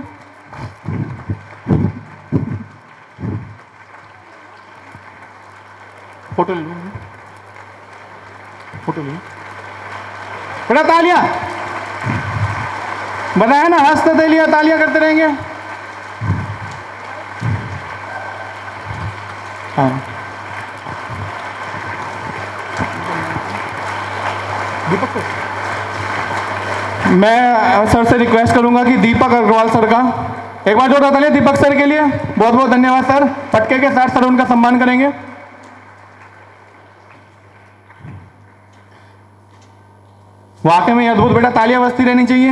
फोटो ले लो, फोटो ले लो बेटा। तालियां बताया ना, हंसते दे लिया, तालियां करते रहेंगे। हाँ दीपक को मैं सर से रिक्वेस्ट करूंगा कि दीपक अग्रवाल सर का एक बार जोरदार तालियां दीपक सर के लिए। बहुत बहुत धन्यवाद सर। पटके के साथ सर उनका सम्मान करेंगे। वाकई में अद्भुत बेटा, तालियां बजती रहनी चाहिए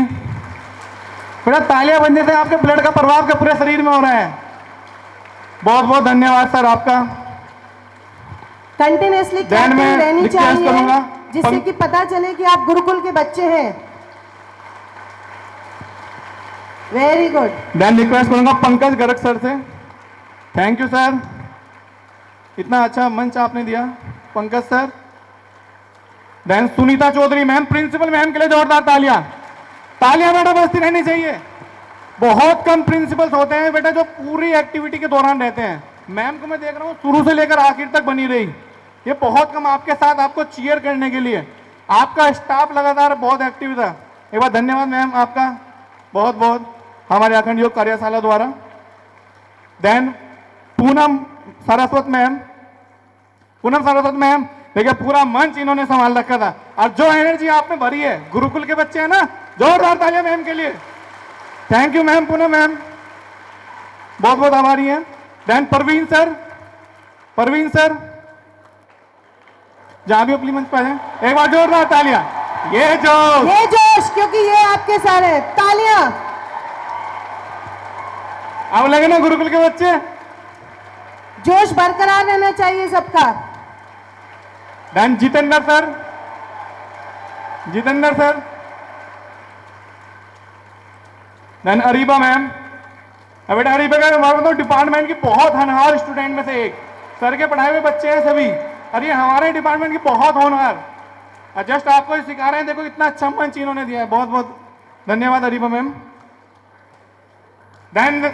बेटा। तालियां बजने से आपके ब्लड का प्रभाव के पूरे शरीर में हो रहा है। बहुत बहुत धन्यवाद सर आपका। कंटिन्यूअसली ध्यान में रहनी रिक्वेस्ट करूंगा, चाहिए, जिससे कि पता चले कि आप गुरुकुल के बच्चे हैं। Very good. देन रिक्वेस्ट करूंगा पंकज गर्ग सर से। थैंक यू सर, इतना अच्छा मंच आपने दिया Pankaj sir. Then Sunita Chaudhary ma'am, principal ma'am के लिए जोरदार तालियां। तालियां बेटा बजती रहनी चाहिए। बहुत कम प्रिंसिपल्स होते हैं बेटा जो पूरी एक्टिविटी के दौरान रहते हैं। मैम को मैं देख रहा हूँ शुरू से लेकर आखिर तक बनी रही। ये बहुत कम आपके साथ आपको चीयर करने के लिए। आपका स्टाफ लगातार बहुत एक्टिव था। एक बार धन्यवाद मैम आपका बहुत बहुत, हमारे अखंड योग कार्यशाला द्वारा। Then Poonam Saraswat ma'am, Poonam Saraswat ma'am, देखिए पूरा मंच इन्होंने संभाल रखा था। और जो एनर्जी आप में भरी है, गुरुकुल के बच्चे हैं ना, जोरदार तालियां मैम के लिए। Thank you ma'am, Poonam ma'am बहुत बहुत आभारी हैं। Then Parveen sir, Parveen sir, जहां भी अपनी मंच पर हैं, एक बार जोरदार तालियां। ये जोश, क्योंकि ये आपके सर है। तालियां। अब लगे ना गुरुकुल के बच्चे, जोश बरकरार रहना चाहिए सबका। Then Jitendra sir, then Areeba ma'am. अब बेटा अरीबा का हमारे तो डिपार्टमेंट की बहुत होनहार स्टूडेंट में से एक, सर के पढ़ाए हुए बच्चे हैं सभी, और ये हमारे डिपार्टमेंट की बहुत होनहार, जस्ट आपको ही सिखा रहे हैं। देखो इतना अच्छा मंच इन्होंने दिया है, बहुत बहुत धन्यवाद Areeba ma'am. Then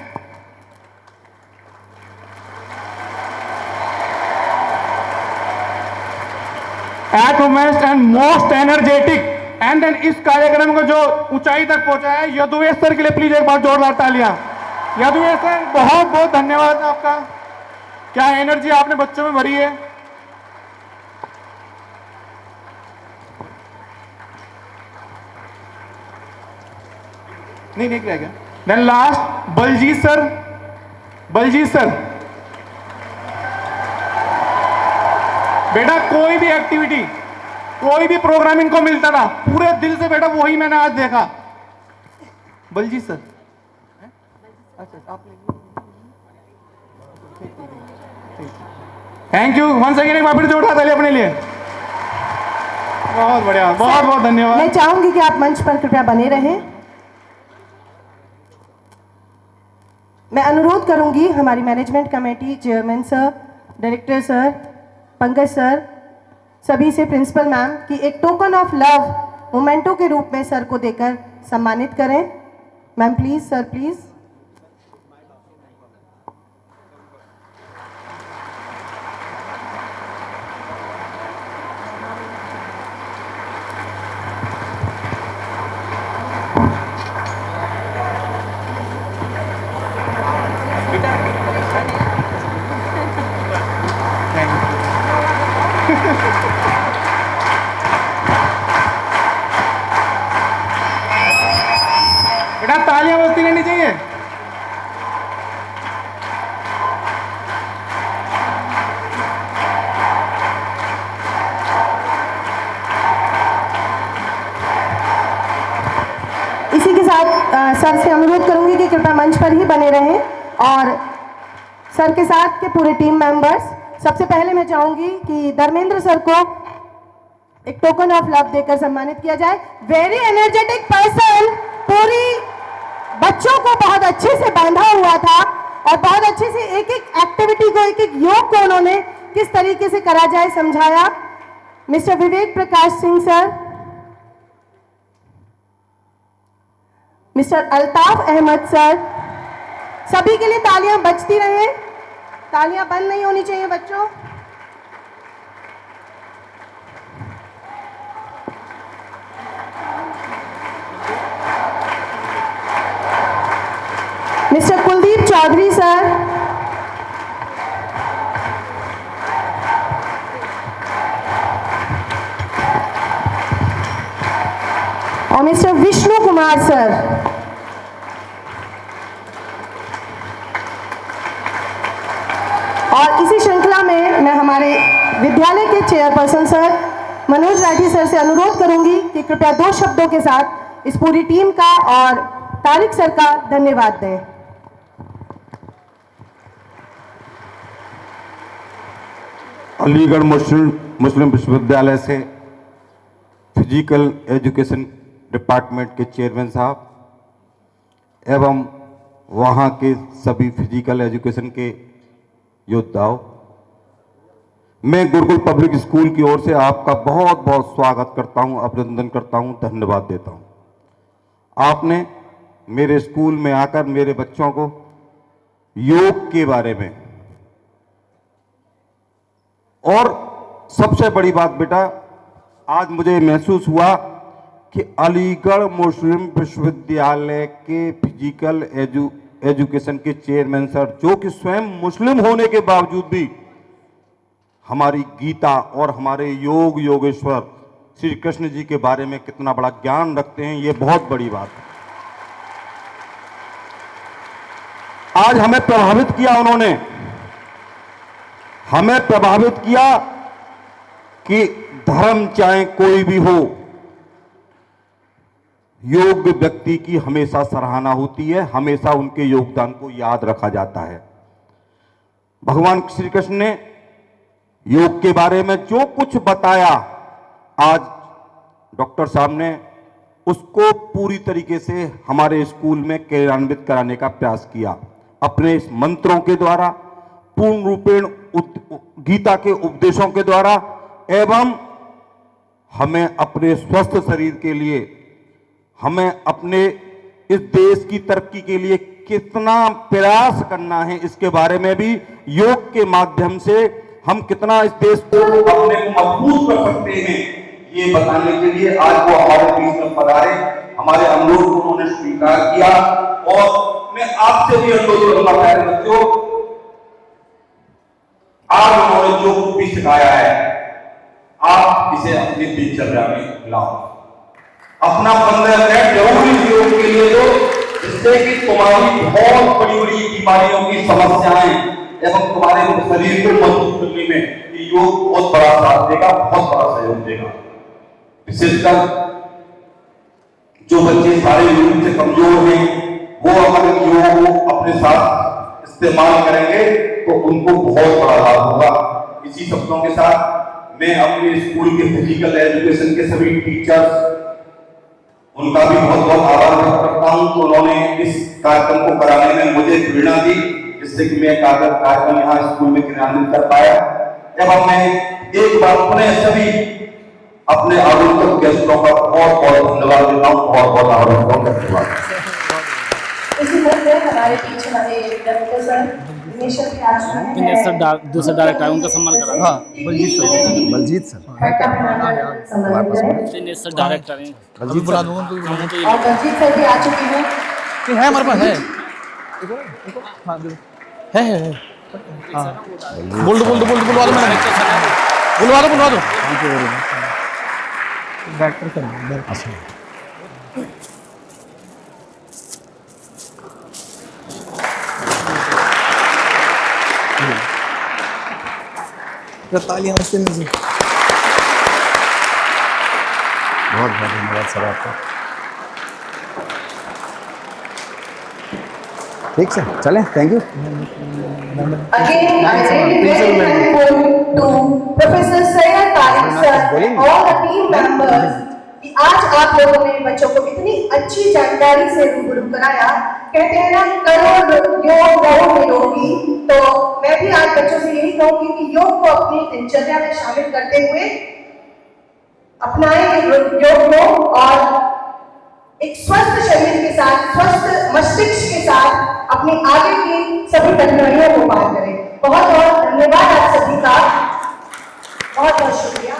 at end most energetic and then इस कार्यक्रम को जो ऊंचाई तक पहुंचाया है यदुवेश सर के लिए प्लीज एक बार जोरदार तालियां। यदुवेश सर बहुत बहुत धन्यवाद आपका, क्या एनर्जी आपने बच्चों में भरी है। नहीं रह गया। देन लास्ट बलजीत सर, बेटा कोई भी एक्टिविटी, कोई भी प्रोग्राम इनको मिलता था पूरे दिल से, बेटा वही मैंने आज देखा। बलजीत सर, अच्छा आप थैंक यू वंस अगेन, एक बार फिर जोड़ा ताली अपने लिए। बहुत बढ़िया, बहुत बहुत धन्यवाद। मैं चाहूंगी कि आप मंच पर कृपया बने रहें। मैं अनुरोध करूंगी हमारी management committee chairman sir, director sir, Pankaj sir, सभी से, प्रिंसिपल मैम कि एक टोकन ऑफ लव मोमेंटो के रूप में सर को देकर सम्मानित करें। Ma'am please, sir please. बेटा तालियां बजती रहनी चाहिए। इसी के साथ सर से अनुरोध करूंगी कि कृपया मंच पर ही बने रहें और सर के साथ के पूरे टीम मेंबर्स। सबसे पहले मैं चाहूंगी कि धर्मेंद्र सर को एक टोकन ऑफ लव देकर सम्मानित किया जाए। वेरी एनर्जेटिक पर्सन, पूरी बच्चों को बहुत अच्छे से बांधा हुआ था और बहुत अच्छे से एक एक एक्टिविटी को, एक एक योग को उन्होंने किस तरीके से करा जाए समझाया। Mister Vivek Prakash Singh sir, mister Altaf Ahmed sir, सभी के लिए तालियां बजती रहे, तालियां बंद नहीं होनी चाहिए बच्चों। मिस्टर कुलदीप चौधरी सर, और मिस्टर विष्णु कुमार सर। और इसी श्रृंखला में मैं हमारे विद्यालय के chairperson sir Manoj Rathi sir से अनुरोध करूंगी कि कृपया 2 शब्दों के साथ इस पूरी टीम का और तारिक सर का धन्यवाद दें। अलीगढ़ मुस्लिम विश्वविद्यालय से फिजिकल एजुकेशन डिपार्टमेंट के चेयरमैन साहब एवं वहाँ के सभी फिजिकल एजुकेशन के योद्धाओं, मैं गुरुकुल पब्लिक स्कूल की ओर से आपका बहुत बहुत स्वागत करता हूँ, अभिनंदन करता हूँ, धन्यवाद देता हूँ। आपने मेरे स्कूल में आकर मेरे बच्चों को योग के बारे में, और सबसे बड़ी बात बेटा, आज मुझे महसूस हुआ कि अलीगढ़ मुस्लिम विश्वविद्यालय के फिजिकल एजुकेशन के चेयरमैन सर, जो कि स्वयं मुस्लिम होने के बावजूद भी हमारी गीता और हमारे योगेश्वर श्री कृष्ण जी के बारे में कितना बड़ा ज्ञान रखते हैं, ये बहुत बड़ी बात है। आज हमें प्रभावित किया उन्होंने हमें प्रभावित किया कि धर्म चाहे कोई भी हो, योग्य व्यक्ति की हमेशा सराहना होती है, हमेशा उनके योगदान को याद रखा जाता है। भगवान श्री कृष्ण ने योग के बारे में जो कुछ बताया, आज डॉक्टर साहब ने उसको पूरी तरीके से हमारे स्कूल में क्रियान्वित कराने का प्रयास किया। अपने इस मंत्रों के द्वारा, पूर्ण रूपेण गीता के उपदेशों के द्वारा, एवं हमें अपने स्वस्थ शरीर के लिए, हमें अपने इस देश की तरक्की के लिए कितना प्रयास करना है, इसके बारे में भी योग के माध्यम से हम कितना इस देश को अपने को मजबूत कर सकते हैं, ये बताने के लिए आज वो हमारे बीच में पधारे, हमारे अनुरोध को उन्होंने स्वीकार किया। और मैं आपसे भी अनुरोध करूंगा प्यारे बच्चों, आज उन्होंने जो कुछ भी सिखाया है, आप इसे अपनी दिनचर्या में लाओ। अपना 15 मिनट जरूर इस योग के लिए दो, जिससे कि तुम्हारी बहुत बड़ी बड़ी बीमारियों की समस्याएं एवं तुम्हारे शरीर को मजबूत करने में ये योग बहुत बड़ा साथ देगा, बहुत बड़ा सहयोग देगा। विशेषकर जो बच्चे शारीरिक रूप से कमजोर हैं, वो अगर योग को अपने साथ इस्तेमाल करेंगे तो उनको बहुत बड़ा लाभ होगा। इसी शब्दों के साथ मैं अपने स्कूल के फिजिकल एजुकेशन के सभी टीचर्स, उनका भी बहुत बहुत आभार व्यक्त करता हूं कि उन्होंने इस कार्यक्रम को कराने में मुझे प्रेरणा दी, जिससे कि मैं कार्यक्रम यहाँ स्कूल में क्रियान्वित कर पाया। एवं मैं एक बार पुनः सभी अपने आगंतुक गेस्टों का बहुत बहुत धन्यवाद देता हूँ, बहुत बहुत आभार धन्यवाद। इसी तरह हमारे पीछे हमारे डायरेक्टर सर दूसरे डायरेक्टर है, उनका सम्मान करा। हाँ, बलजीत सर डायरेक्टर हैं, और बलजीत सर भी आ चुके हैं, है हमारे पास है। बोल दो बुलवा दो डायरेक्टर सर। तालियां उससे नहीं। बहुत बहुत धन्यवाद सर आपका। ठीक सर, चलें, thank you. Again, I really very thankful to Professor Sayyid Tariq sir and all the team members कि आज आप लोगों ने बच्चों को इतनी अच्छी जानकारी से रूबरू कराया। कहते हैं ना, करो योग करो निरोगी। तो मैं भी आज बच्चों से यही कहूंगी कि योग को अपनी दिनचर्या में शामिल करते हुए अपनाएं योग को, और एक स्वस्थ शरीर के साथ, स्वस्थ मस्तिष्क के साथ अपनी आगे की सभी कठिनाइयों को पार करें। बहुत बहुत धन्यवाद आप सभी का, बहुत बहुत शुक्रिया।